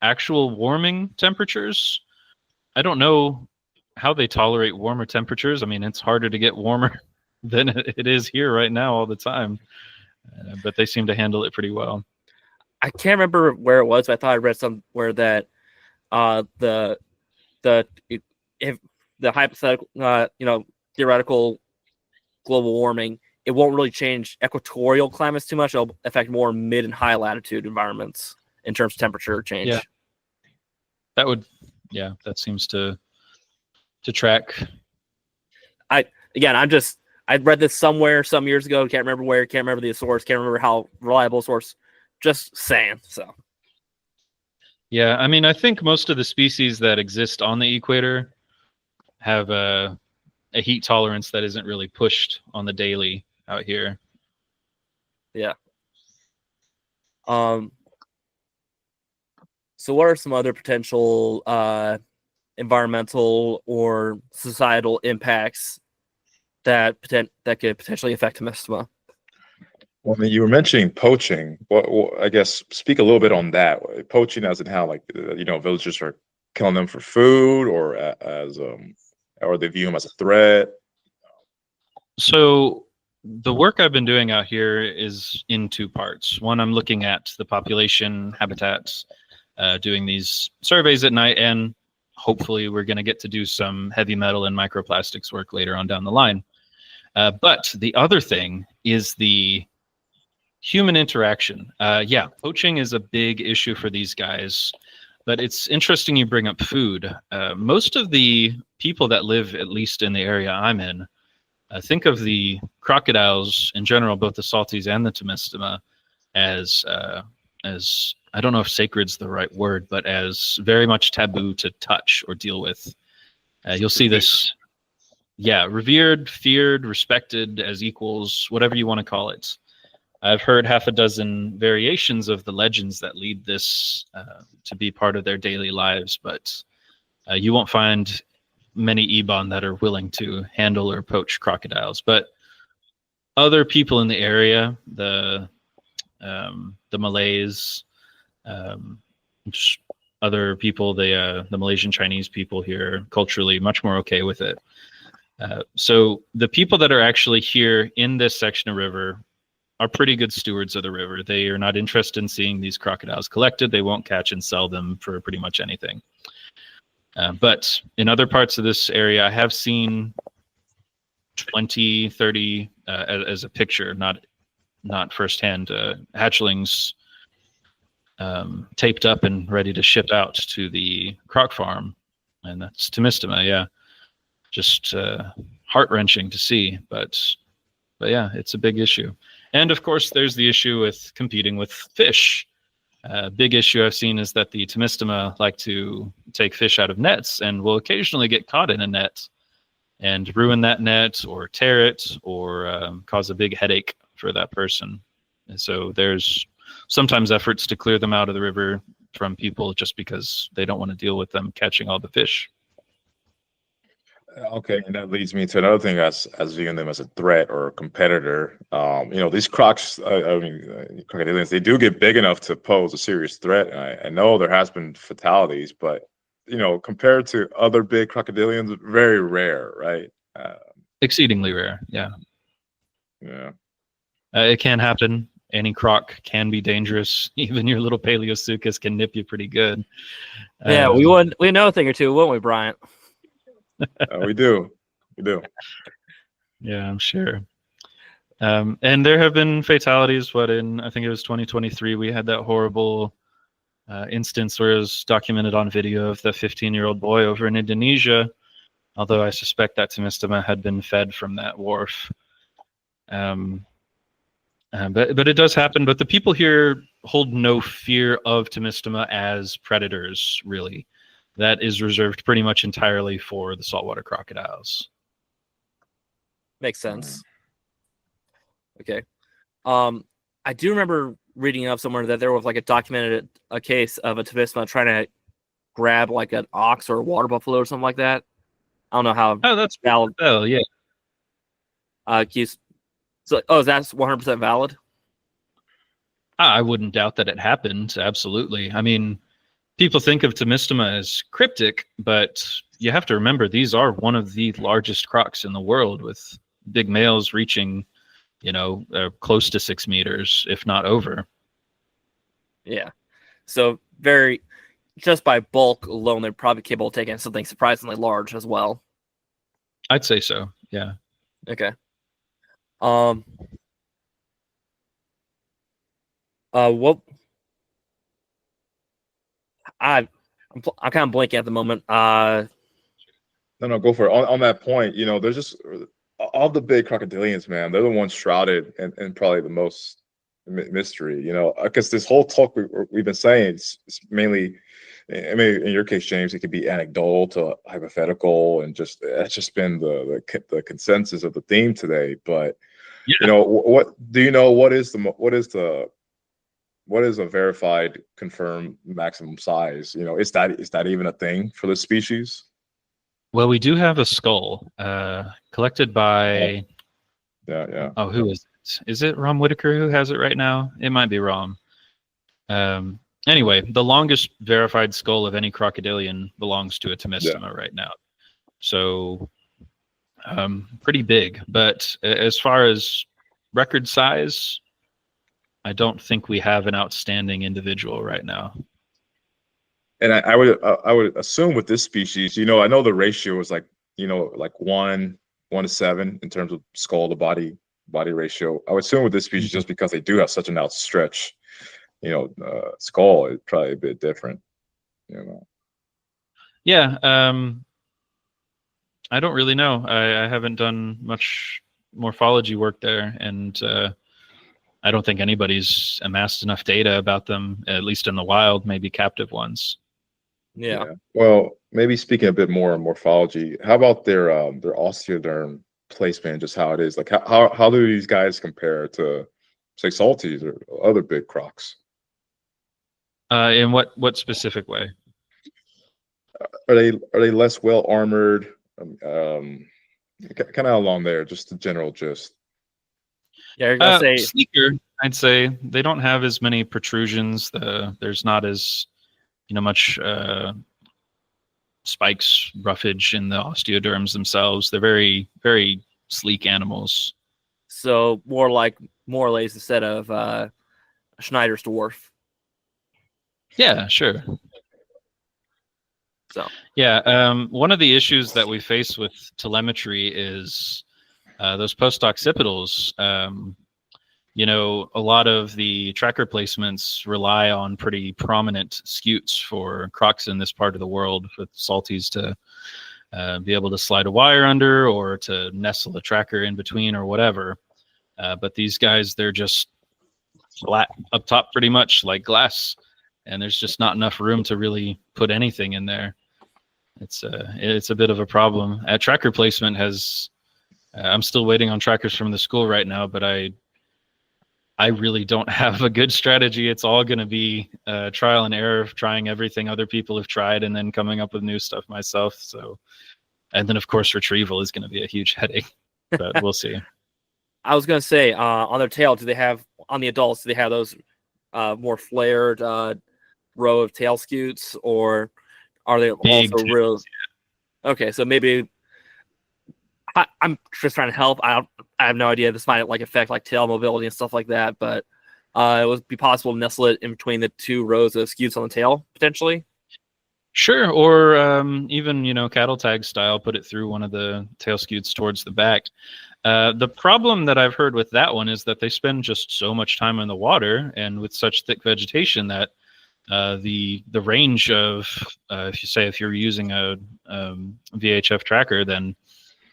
actual warming temperatures, I don't know how they tolerate warmer temperatures. I mean, it's harder to get warmer than it is here right now all the time, but they seem to handle it pretty well. I can't remember where it was, but I thought I read somewhere that the hypothetical, theoretical global warming, it won't really change equatorial climates too much. It'll affect more mid and high latitude environments in terms of temperature change. Yeah, that seems to track. I read this somewhere some years ago. Can't remember where. Can't remember the source. Can't remember how reliable source. Just saying. So. Yeah, I mean, I think most of the species that exist on the equator have a heat tolerance that isn't really pushed on the daily out here. Yeah. So what are some other potential environmental or societal impacts that could potentially affect Temistoma? Well, I mean, you were mentioning poaching. Well, I guess speak a little bit on that. Poaching, as in how, like, villagers are killing them for food, or or they view them as a threat. So the work I've been doing out here is in 2 parts. One, I'm looking at the population habitats, doing these surveys at night, and hopefully we're going to get to do some heavy metal and microplastics work later on down the line. But the other thing is the human interaction. Poaching is a big issue for these guys, but it's interesting you bring up food. Most of the people that live, at least in the area I'm in, think of the crocodiles in general, both the salties and the Tomistoma, as I don't know if sacred's the right word, but as very much taboo to touch or deal with. You'll see this, revered, feared, respected as equals, whatever you want to call it. I've heard 6 variations of the legends that lead this to be part of their daily lives, but you won't find many Ebon that are willing to handle or poach crocodiles. But other people in the area, the Malays, other people, the Malaysian Chinese people here, culturally much more okay with it. So the people that are actually here in this section of river are pretty good stewards of the river. They are not interested in seeing these crocodiles collected. They won't catch and sell them for pretty much anything. But in other parts of this area, I have seen 20, 30 as a picture, not firsthand, hatchlings taped up and ready to ship out to the croc farm. And that's Tomistoma, yeah. Just heart-wrenching to see, but yeah, it's a big issue. And of course, there's the issue with competing with fish. Big issue I've seen is that the Tomistoma like to take fish out of nets and will occasionally get caught in a net and ruin that net or tear it or cause a big headache for that person. And so there's sometimes efforts to clear them out of the river from people just because they don't want to deal with them catching all the fish. Okay, and that leads me to another thing as viewing them as a threat or a competitor. These crocs, crocodilians, they do get big enough to pose a serious threat. And I know there has been fatalities, but compared to other big crocodilians, very rare, right? Exceedingly rare, yeah. Yeah. It can happen. Any croc can be dangerous. Even your little Paleosuchus can nip you pretty good. Yeah, we know a thing or two, won't we, Bryant? We do. Yeah, I'm sure. And there have been fatalities. I think it was 2023, we had that horrible instance where it was documented on video of the 15-year-old boy over in Indonesia, although I suspect that Tomistoma had been fed from that wharf. But it does happen. But the people here hold no fear of Tomistoma as predators, really. That is reserved pretty much entirely for the saltwater crocodiles. Makes sense. Okay. I do remember reading up somewhere that there was like a case of a Tomistoma trying to grab like an ox or a water buffalo or something like that. I don't know how. Oh, that's valid. Oh, yeah. Is that 100% valid? I wouldn't doubt that it happened. Absolutely. I mean, people think of Tomistoma as cryptic, but you have to remember these are one of the largest crocs in the world, with big males reaching, close to 6 meters, if not over. Yeah. So just by bulk alone, they're probably capable of taking something surprisingly large as well. I'd say so. Yeah. Okay. I'm kind of blanking at the moment. No, go for it. On that point, there's just all the big crocodilians, man. They're the ones shrouded in probably the most mystery. Because this whole talk we've been saying, it's mainly, I mean, in your case, James, it could be anecdotal to hypothetical, and that's just been the consensus of the theme today. But yeah. What do you know? What is a verified, confirmed maximum size? Is that even a thing for the species? Well, we do have a skull collected by. Yeah. Oh, who is it? Is it Rom Whitaker who has it right now? It might be Rom. Anyway, the longest verified skull of any crocodilian belongs to a Tomistoma right now. So, pretty big. But as far as record size, I don't think we have an outstanding individual right now. And I would assume with this species, I know the ratio is like 1 to 7 in terms of skull to body ratio. I would assume with this species, just because they do have such an outstretched, skull, it's probably a bit different. Yeah. I don't really know. I haven't done much morphology work there, and I don't think anybody's amassed enough data about them, at least in the wild, maybe captive ones. Yeah. Well, maybe speaking a bit more on morphology, how about their osteoderm placement, just how it is? Like how do these guys compare to, say, salties or other big crocs? In what specific way? Are they less well armored? Kind of along there, just the general gist. Yeah, you're gonna say sleeker. I'd say they don't have as many protrusions. There's not as much spikes, roughage in the osteoderms themselves. They're very, very sleek animals. So more like Morlays instead of Schneider's dwarf. Yeah, sure. So Yeah, one of the issues that we face with telemetry is those post-occipitals. A lot of the tracker placements rely on pretty prominent scutes for crocs in this part of the world with salties to be able to slide a wire under or to nestle a tracker in between or whatever. But these guys, they're just flat up top pretty much like glass, and there's just not enough room to really put anything in there. It's a bit of a problem. Tracker placement has I'm still waiting on trackers from the school right now, but I really don't have a good strategy. It's all going to be trial and error of trying everything other people have tried and then coming up with new stuff myself. So, and then of course retrieval is going to be a huge headache, but we'll see. I was gonna say, on their tail, do they have on the adults? Do they have those more flared row of tail scutes, or are they Big also tails, real? Okay, so maybe I'm just trying to help. I have no idea. This might like affect like tail mobility and stuff like that, but it would be possible to nestle it in between the two rows of scutes on the tail potentially. Sure, or even cattle tag style, put it through one of the tail scutes towards the back. The problem that I've heard with that one is that they spend just so much time in the water and with such thick vegetation that the range of if you're using a VHF tracker, then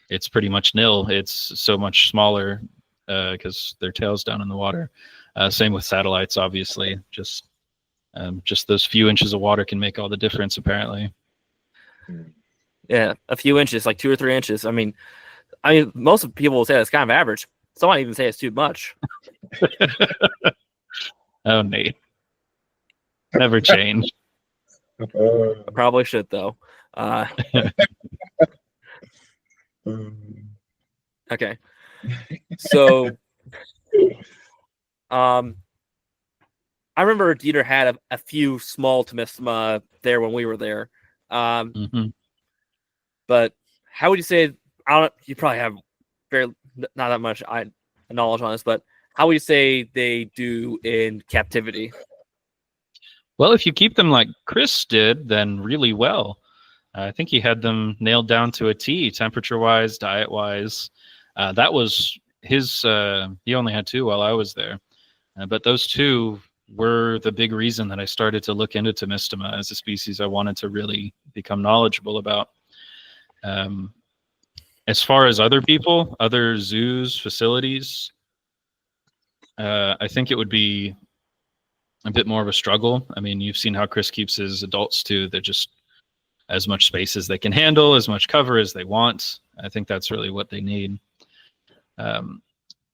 it's pretty much nil. It's so much smaller because their tail's down in the water. Same with satellites, obviously. Just those few inches of water can make all the difference, apparently. Yeah, a few inches, like 2 or 3 inches. I mean, most people will say that's kind of average. Some might even say it's too much. Oh, Nate. Never change. I probably should, though. Okay. So, I remember Dieter had a few small Tomistoma there when we were there. But how would you say, you probably have not that much knowledge on this, but how would you say they do in captivity? Well, if you keep them like Chris did, then really well. I think he had them nailed down to a T, temperature-wise, diet-wise. That was his. He only had 2 while I was there, but those 2 were the big reason that I started to look into Tomistoma as a species I wanted to really become knowledgeable about. As far as other people, other zoos, facilities, I think it would be a bit more of a struggle. I mean, you've seen how Chris keeps his adults too. They're just as much space as they can handle, as much cover as they want. I think that's really what they need.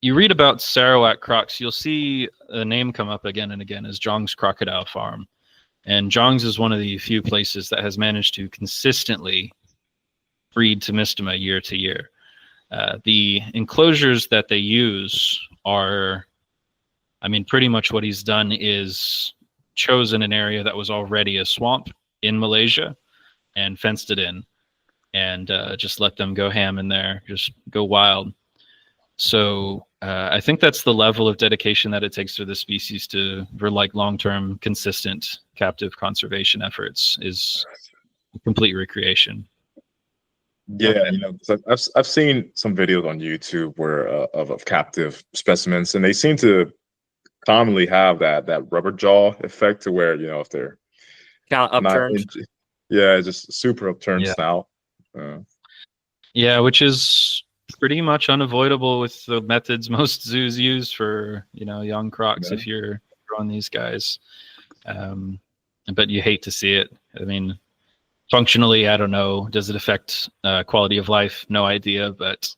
You read about Sarawak crocs, you'll see a name come up again and again as Zhang's Crocodile Farm. And Zhang's is one of the few places that has managed to consistently breed Tomistoma year to year. The enclosures that they use are, pretty much what he's done is chosen an area that was already a swamp in Malaysia and fenced it in and just let them go ham in there, just go wild. So I think that's the level of dedication that it takes for the species for like long-term consistent captive conservation efforts is complete recreation. Yeah, so I've seen some videos on YouTube where of captive specimens, and they seem to commonly have that rubber jaw effect to where if they're Kind of upturned. Just super upturned snout. Yeah, which is pretty much unavoidable with the methods most zoos use for young crocs. If you're on these guys, but you hate to see it. I mean, functionally, I don't know. Does it affect quality of life? No idea. But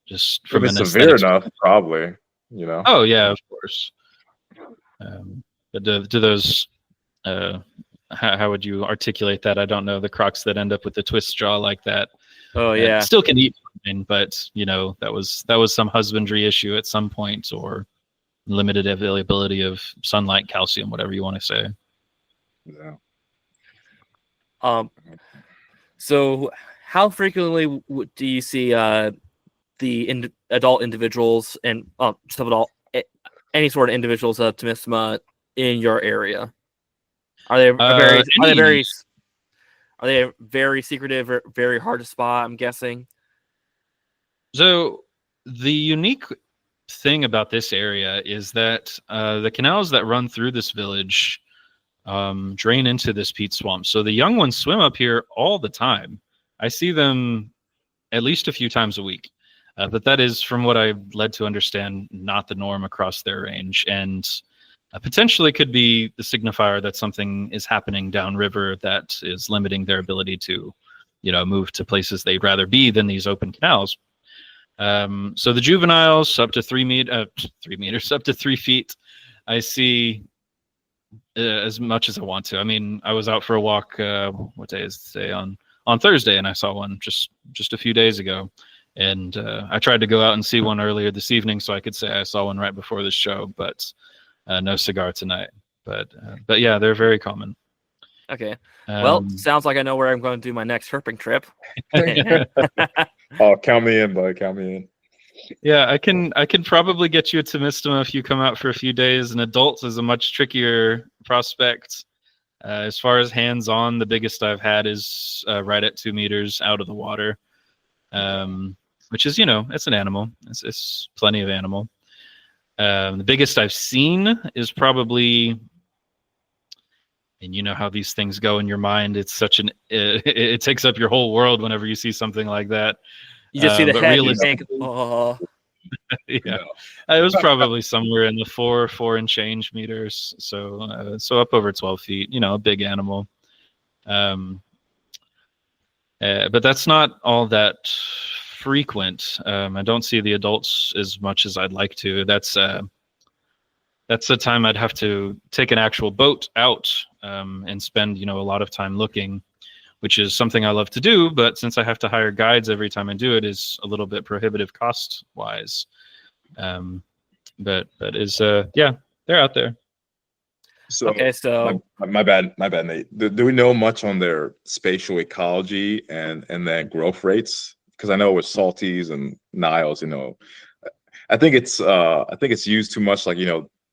just from if it's severe enough, probably. Oh yeah, of course. But do those? How would you articulate that? I don't know. The crocs that end up with the twist jaw like that. Oh yeah. Still can eat, but that was some husbandry issue at some point, or limited availability of sunlight, calcium, whatever you want to say. Yeah. So how frequently do you see the adult individuals and just any sort of individuals of Tomistoma in your area? Are they very secretive or very hard to spot? I'm guessing. So the unique thing about this area is that the canals that run through this village drain into this peat swamp. So the young ones swim up here all the time. I see them at least a few times a week. But that is, from what I've led to understand, not the norm across their range, and potentially could be the signifier that something is happening downriver that is limiting their ability to, move to places they'd rather be than these open canals. So the juveniles up to 3 meters, up to 3 feet. I see as much as I want to. I mean, I was out for a walk. What day is today? On Thursday, and I saw one just a few days ago. And I tried to go out and see one earlier this evening, so I could say I saw one right before the show, but no cigar tonight. But yeah, they're very common. Okay. Well, sounds like I know where I'm going to do my next herping trip. Oh, count me in, bud. Count me in. Yeah, I can probably get you a Tomistoma if you come out for a few days. An adult is a much trickier prospect. As far as hands-on, the biggest I've had is right at 2 meters out of the water. Which is, it's an animal. It's plenty of animal. The biggest I've seen is probably, and you know how these things go in your mind. It's it takes up your whole world whenever you see something like that. You just see the head and you think, oh. Yeah, it was probably somewhere in the 4 and change meters. So up over 12 feet, a big animal. But that's not all that frequent. I don't see the adults as much as I'd like to. That's the time I'd have to take an actual boat out and spend, a lot of time looking, which is something I love to do. But since I have to hire guides every time I do it, is a little bit prohibitive cost wise. But is yeah, they're out there. So, okay, so my bad, Nate. Do we know much on their spatial ecology and then growth rates? Because I know with salties and Niles, I think it's used too much. Like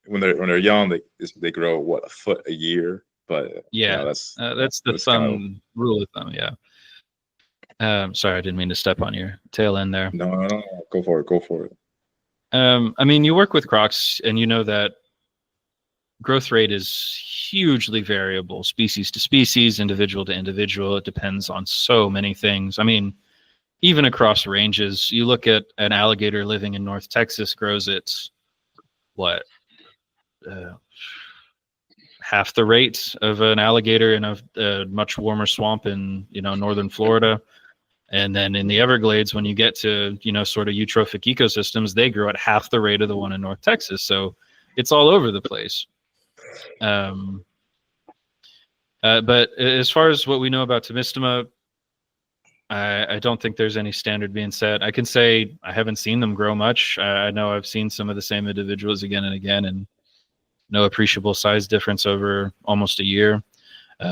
when they're young, they grow a foot a year. But yeah, that's the thumb rule of thumb. Yeah. Sorry, I didn't mean to step on your tail end there. No, go for it. I mean, you work with crocs, and you know that growth rate is hugely variable, species to species, individual to individual. It depends on so many things. I mean, even across ranges, you look at an alligator living in North Texas grows at half the rate of an alligator in a much warmer swamp in northern Florida. And then in the Everglades, when you get to sort of eutrophic ecosystems, they grow at half the rate of the one in North Texas. So it's all over the place. But as far as what we know about Tomistoma, I don't think there's any standard being set. I can say I haven't seen them grow much. I know I've seen some of the same individuals again and again, and no appreciable size difference over almost a year.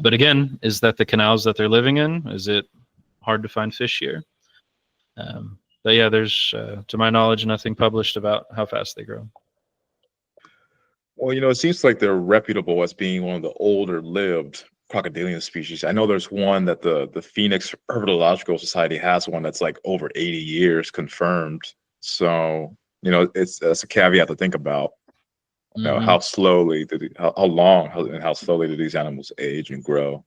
But again, is that the canals that they're living in? Is it hard to find fish here? But yeah, there's, to my knowledge, nothing published about how fast they grow. Well, it seems like they're reputable as being one of the older lived crocodilian species. I know there's one that the Phoenix Herpetological Society has one that's like over 80 years confirmed. So, that's a caveat to think about. How slowly how long and how slowly do these animals age and grow?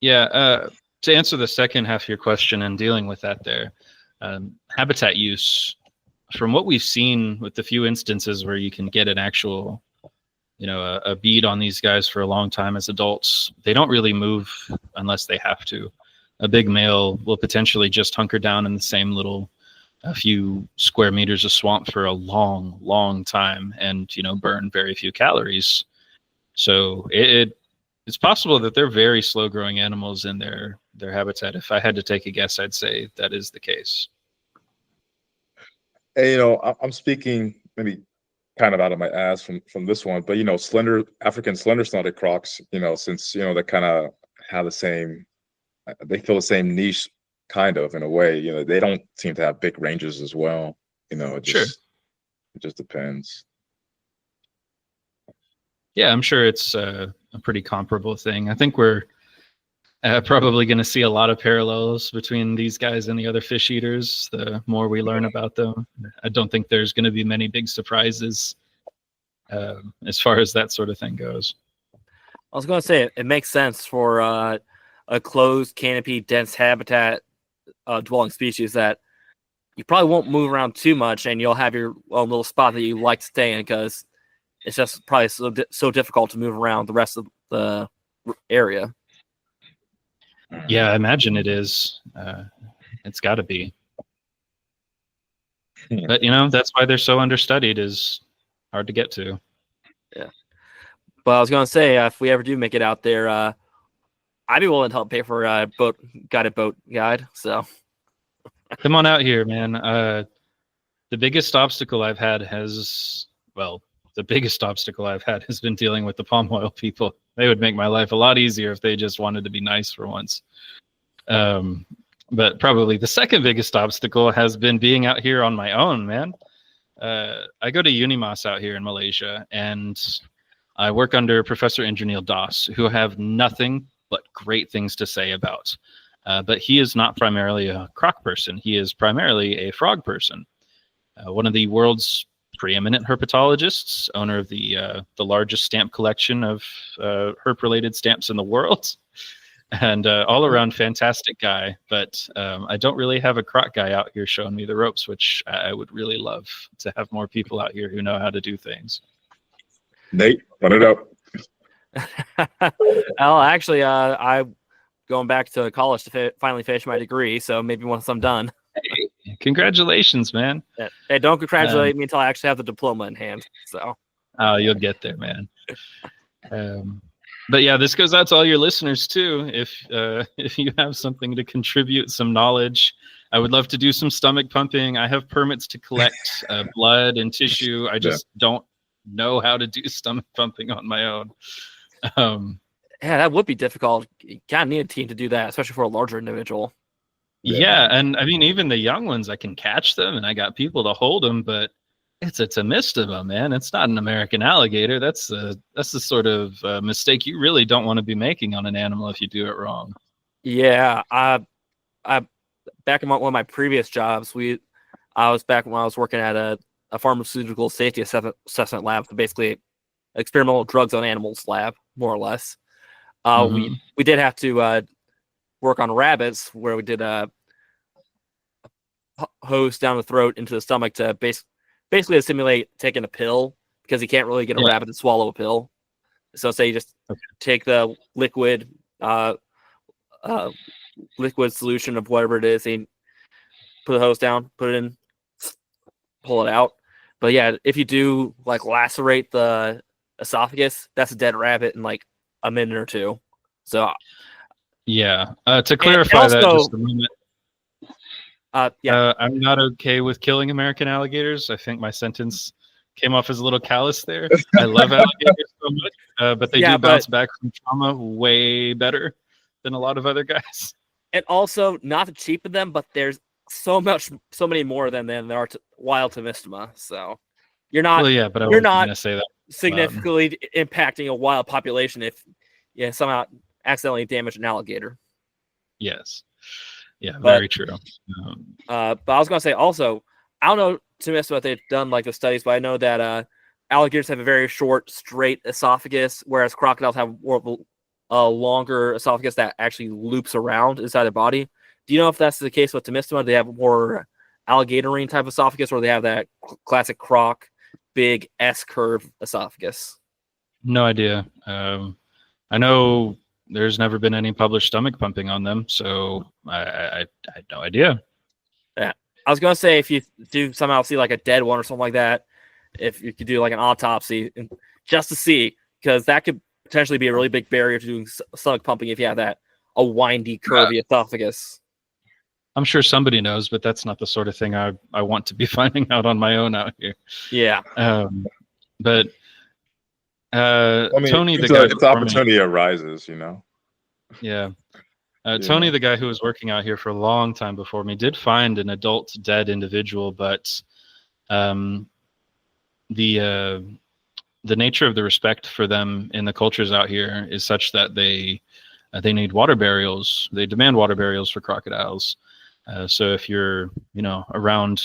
Yeah, to answer the second half of your question and dealing with that there, habitat use, from what we've seen with the few instances where you can get an actual a bead on these guys for a long time as adults, they don't really move unless they have to. A big male will potentially just hunker down in the same little a few square meters of swamp for a long, long time and, burn very few calories. So it's possible that they're very slow growing animals in their habitat. If I had to take a guess, I'd say that is the case. And, I'm speaking maybe kind of out of my ass from this one, but African slender-snouted crocs, since they kind of have they fill the same niche kind of in a way. You know, they don't seem to have big ranges as well. You know, it just depends. Yeah, I'm sure it's a pretty comparable thing. I think we're probably going to see a lot of parallels between these guys and the other fish eaters the more we learn about them. I don't think there's going to be many big surprises as far as that sort of thing goes. I was going to say it makes sense for a closed canopy, dense habitat dwelling species that you probably won't move around too much, and you'll have your own little spot that you like to stay in because it's just probably so difficult to move around the rest of the area. Yeah, I imagine it is. It's got to be. But, you know, that's why they're so understudied, is hard to get to. Yeah. But I was going to say, if we ever do make it out there, I'd be willing to help pay for a guided boat guide. So come on out here, man. The biggest obstacle I've had has been dealing with the palm oil people. They would make my life a lot easier if they just wanted to be nice for once. But probably the second biggest obstacle has been being out here on my own, man. I go to Unimas out here in Malaysia, and I work under Professor Indranil Das, who I have nothing but great things to say about. But he is not primarily a croc person. He is primarily a frog person. One of the world's preeminent herpetologists, owner of the largest stamp collection of herp-related stamps in the world, and all-around fantastic guy. But I don't really have a croc guy out here showing me the ropes, which I would really love to have more people out here who know how to do things. Nate, run it up. Well, actually, I'm going back to college to finally finish my degree, so maybe once I'm done. Hey, congratulations, man. Hey, don't congratulate me until I actually have the diploma in hand. So, oh, you'll get there, man. But yeah, this goes out to all your listeners too. If you have something to contribute, some knowledge, I would love to do some stomach pumping. I have permits to collect blood and tissue. I just don't know how to do stomach pumping on my own. Yeah, that would be difficult. You kind of need a team to do that, especially for a larger individual. Yeah, and I mean, even the young ones, I can catch them, and I got people to hold them, but it's a Tomistoma, man. It's not an American alligator. That's the sort of mistake you really don't want to be making on an animal if you do it wrong. Yeah, I back in one of my previous jobs, I was back when I was working at a pharmaceutical safety assessment lab, so basically experimental drugs on animals lab, more or less. We did have to work on rabbits, where we did a hose down the throat into the stomach to basically to simulate taking a pill, because you can't really get a rabbit to swallow a pill. So say you just take the liquid solution of whatever it is, and put the hose down, put it in, pull it out. But yeah, if you do like lacerate the esophagus, that's a dead rabbit in like a minute or two. So yeah, to clarify also, that just a moment. Yeah, I'm not okay with killing American alligators. I think my sentence came off as a little callous there. I love alligators so much, but they do bounce back from trauma way better than a lot of other guys. And also, not to cheapen them, but there's so many more than there are wild Tomistoma. So you're not. Well, yeah, but you're not gonna say that significantly impacting a wild population if you somehow accidentally damage an alligator. Yes. Yeah, very true. But I was going to say also, I don't know Tomistoma if they've done like the studies, but I know that alligators have a very short, straight esophagus, whereas crocodiles have more of a longer esophagus that actually loops around inside their body. Do you know if that's the case with Tomistoma? Do they have more alligatorine type esophagus, or do they have that classic croc, big S-curve esophagus? No idea. I know there's never been any published stomach pumping on them, so I had no idea. Yeah, I was gonna say if you do somehow see like a dead one or something like that, if you could do like an autopsy just to see, because that could potentially be a really big barrier to doing stomach pumping if you have a windy, curvy esophagus. I'm sure somebody knows, but that's not the sort of thing I want to be finding out on my own out here. Yeah. But I mean, Tony, the opportunity arises, you know. Yeah. Tony, the guy who was working out here for a long time before me, did find an adult dead individual, but the nature of the respect for them in the cultures out here is such that they need water burials. They demand water burials for crocodiles. So if you're, around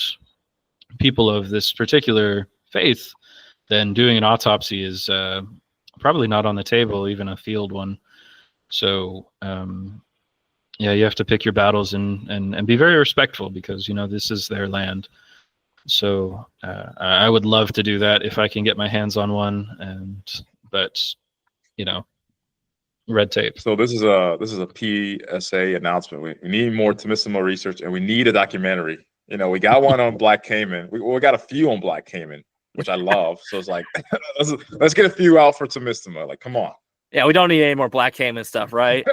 people of this particular faith, then doing an autopsy is probably not on the table, even a field one. So you have to pick your battles and be very respectful, because this is their land. So I would love to do that if I can get my hands on one, but red tape. So this is a PSA announcement. We need more Tomistoma research, and we need a documentary. We got one on Black Cayman. We got a few on Black Cayman, which I love. So it's like, let's get a few out for Tomistoma. Like, come on. Yeah, we don't need any more Black Cayman stuff, right?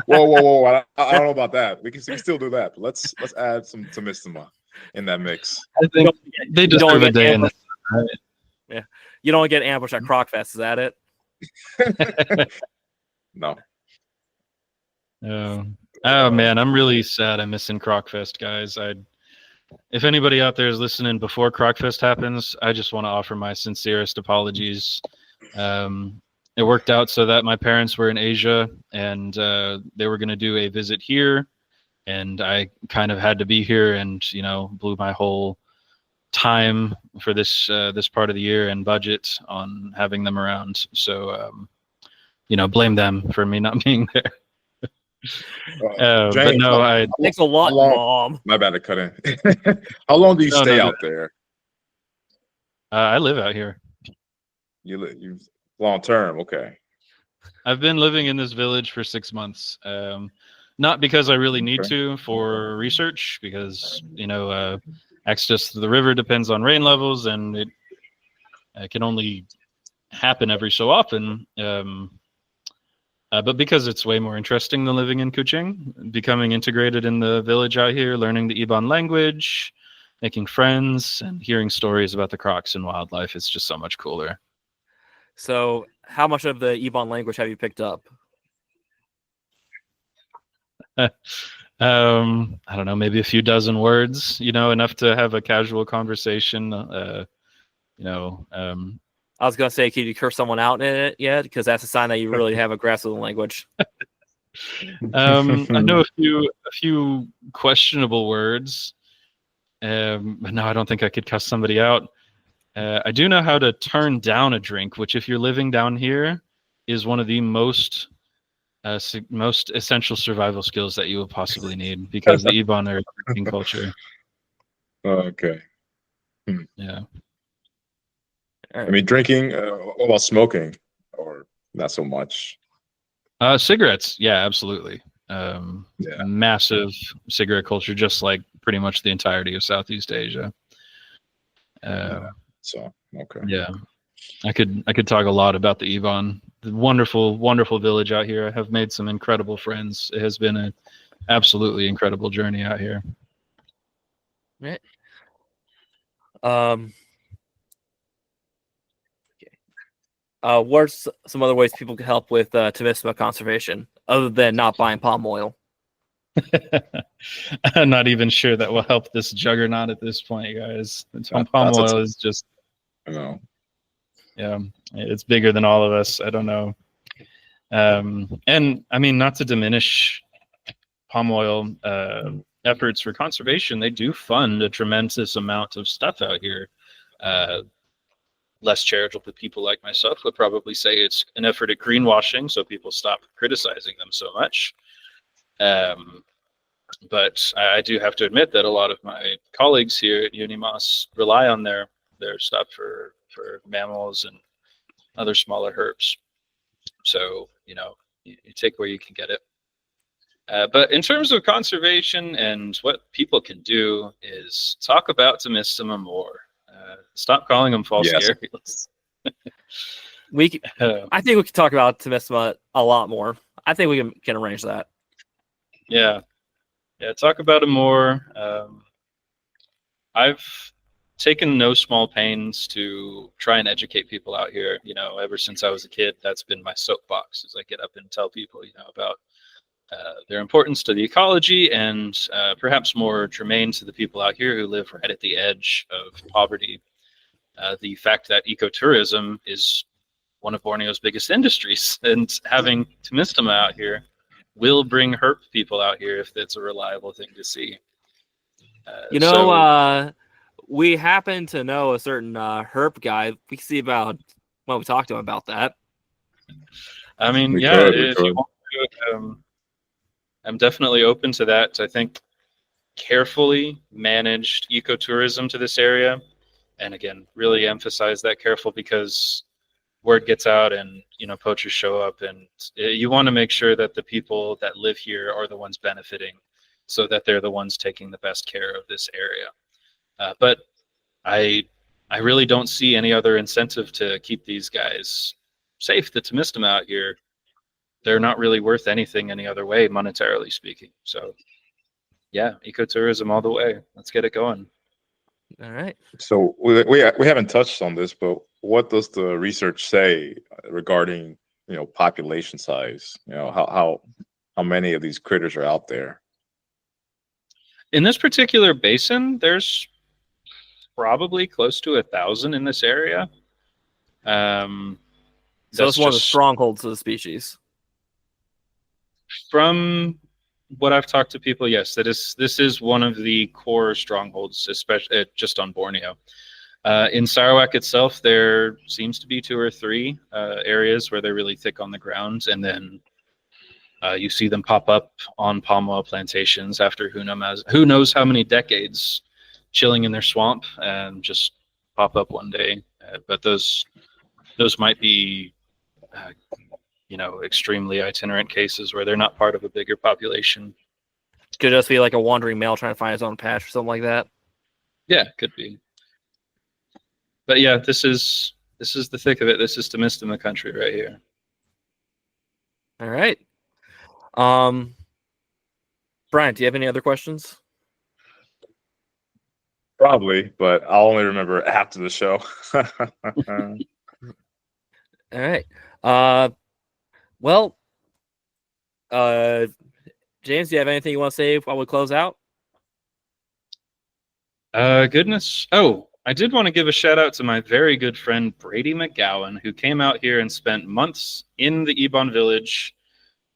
Whoa! I don't know about that. We can still do that. But let's add some Tomistoma in that mix. I think they deserve a day in the sun. Yeah, you don't get ambushed at Crocfest. Is that it? No. Oh man, I'm really sad. I'm missing Crocfest, guys. If anybody out there is listening before Crocfest happens, I just want to offer my sincerest apologies. It worked out so that my parents were in Asia, and they were going to do a visit here, and I kind of had to be here, and blew my whole time for this part of the year and budget on having them around. So blame them for me not being there. James, but no, thanks a lot, Mom. My bad to cut in. How long do you stay out there? I live out here. You long term, okay. I've been living in this village for 6 months. Not because I really need to for research, because access to the river depends on rain levels, and it can only happen every so often. But because it's way more interesting than living in Kuching, becoming integrated in the village out here, learning the Iban language, making friends, and hearing stories about the crocs and wildlife, it's just so much cooler. So how much of the Iban language have you picked up? I don't know, maybe a few dozen words, enough to have a casual conversation. I was going to say, can you curse someone out in it yet? Because that's a sign that you really have a grasp of the language. I know a few questionable words, but no, I don't think I could cuss somebody out. I do know how to turn down a drink, which, if you're living down here, is one of the most essential survival skills that you will possibly need, because the Iban are a drinking culture. Okay. Yeah. I mean, drinking, what about smoking, or not so much? Cigarettes, yeah, absolutely. Massive cigarette culture, just like pretty much the entirety of Southeast Asia. So okay. Yeah, I could talk a lot about the Iban, the wonderful, wonderful village out here. I have made some incredible friends. It has been an absolutely incredible journey out here. Right. What's some other ways people can help with Tomistoma conservation other than not buying palm oil? I'm not even sure that will help this juggernaut at this point, guys. Palm oil is just, I know. Yeah, it's bigger than all of us. I don't know. And I mean, not to diminish palm oil efforts for conservation, they do fund a tremendous amount of stuff out here. Less charitable people like myself would probably say it's an effort at greenwashing, so people stop criticizing them so much. But I do have to admit that a lot of my colleagues here at UNIMAS rely on their stuff for mammals and other smaller herps. So, you take where you can get it. But in terms of conservation and what people can do is talk about Tomistoma more. Stop calling them false areas. I think we can talk about Tomistoma a lot more. I think we can arrange that. Yeah, talk about it more. I've taken no small pains to try and educate people out here. Ever since I was a kid, that's been my soapbox, as I get up and tell people, about their importance to the ecology, and perhaps more germane to the people out here who live right at the edge of poverty, the fact that ecotourism is one of Borneo's biggest industries, and having Tomistoma out here will bring herp people out here if it's a reliable thing to see. We happen to know a certain herp guy. We can see about we talked to him about that. I mean, We yeah, could. if you want to, I'm definitely open to that. I think carefully managed ecotourism to this area, and again, really emphasize that careful, because word gets out and poachers show up, and you want to make sure that the people that live here are the ones benefiting, so that they're the ones taking the best care of this area. But I really don't see any other incentive to keep these guys safe. The Tomistoma out here, they're not really worth anything any other way, monetarily speaking. So yeah, ecotourism all the way. Let's get it going. All right. So we haven't touched on this, but what does the research say regarding population size? How many of these critters are out there? In this particular basin, there's probably close to 1,000 in this area. So it's one of the strongholds of the species. From what I've talked to people, yes, this is one of the core strongholds, especially just on Borneo. In Sarawak itself, there seems to be 2 or 3 areas where they're really thick on the ground, and then you see them pop up on palm oil plantations after who knows how many decades, chilling in their swamp, and just pop up one day. But those might be extremely itinerant cases where they're not part of a bigger population. Could just be like a wandering male trying to find his own patch or something like that. Yeah, could be. But yeah, this is the thick of it. This is Tomistoma country right here. All right. Bryant, do you have any other questions? Probably, but I'll only remember after the show. All right. James, do you have anything you want to say while we close out? Goodness. Oh, I did want to give a shout out to my very good friend Brady McGowan, who came out here and spent months in the Ebon village.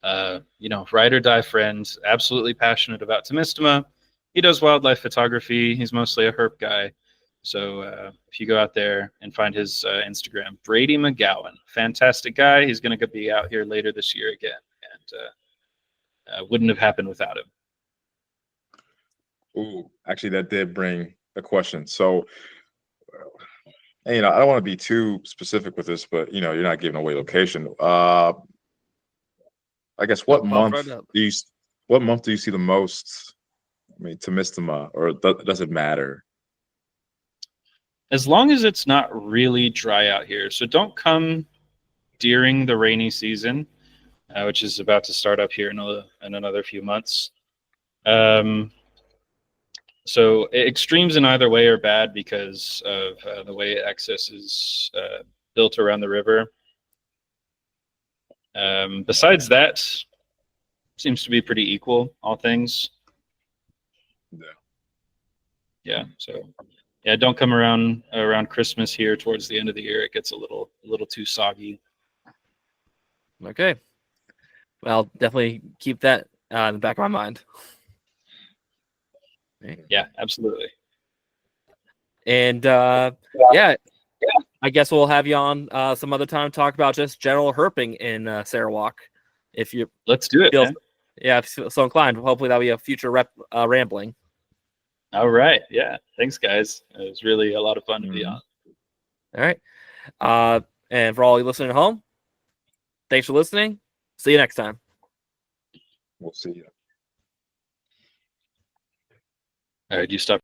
Ride or die friend, absolutely passionate about Tomistoma. He does wildlife photography. He's mostly a herp guy. So if you go out there and find his Instagram, Brady McGowan, fantastic guy. He's going to be out here later this year again, and wouldn't have happened without him. Ooh, actually, that did bring a question. So, I don't want to be too specific with this, but you're not giving away location. I guess what month do you see the most? I mean, Tomistoma, or does it matter? As long as it's not really dry out here. So don't come during the rainy season, which is about to start up here in another few months. So extremes in either way are bad because of the way access is built around the river. Besides that, seems to be pretty equal, all things. Yeah. So yeah, don't come around Christmas here towards the end of the year. It gets a little too soggy. Okay. Well, definitely keep that in the back of my mind. Yeah, absolutely. And I guess we'll have you on some other time to talk about just general herping in Sarawak. Let's do it. Man. Yeah, if you're so inclined. Hopefully that'll be a future rambling. All right. Yeah. Thanks, guys. It was really a lot of fun to be on. All right. And for all you listening at home, thanks for listening. See you next time. We'll see you. All right. You stop.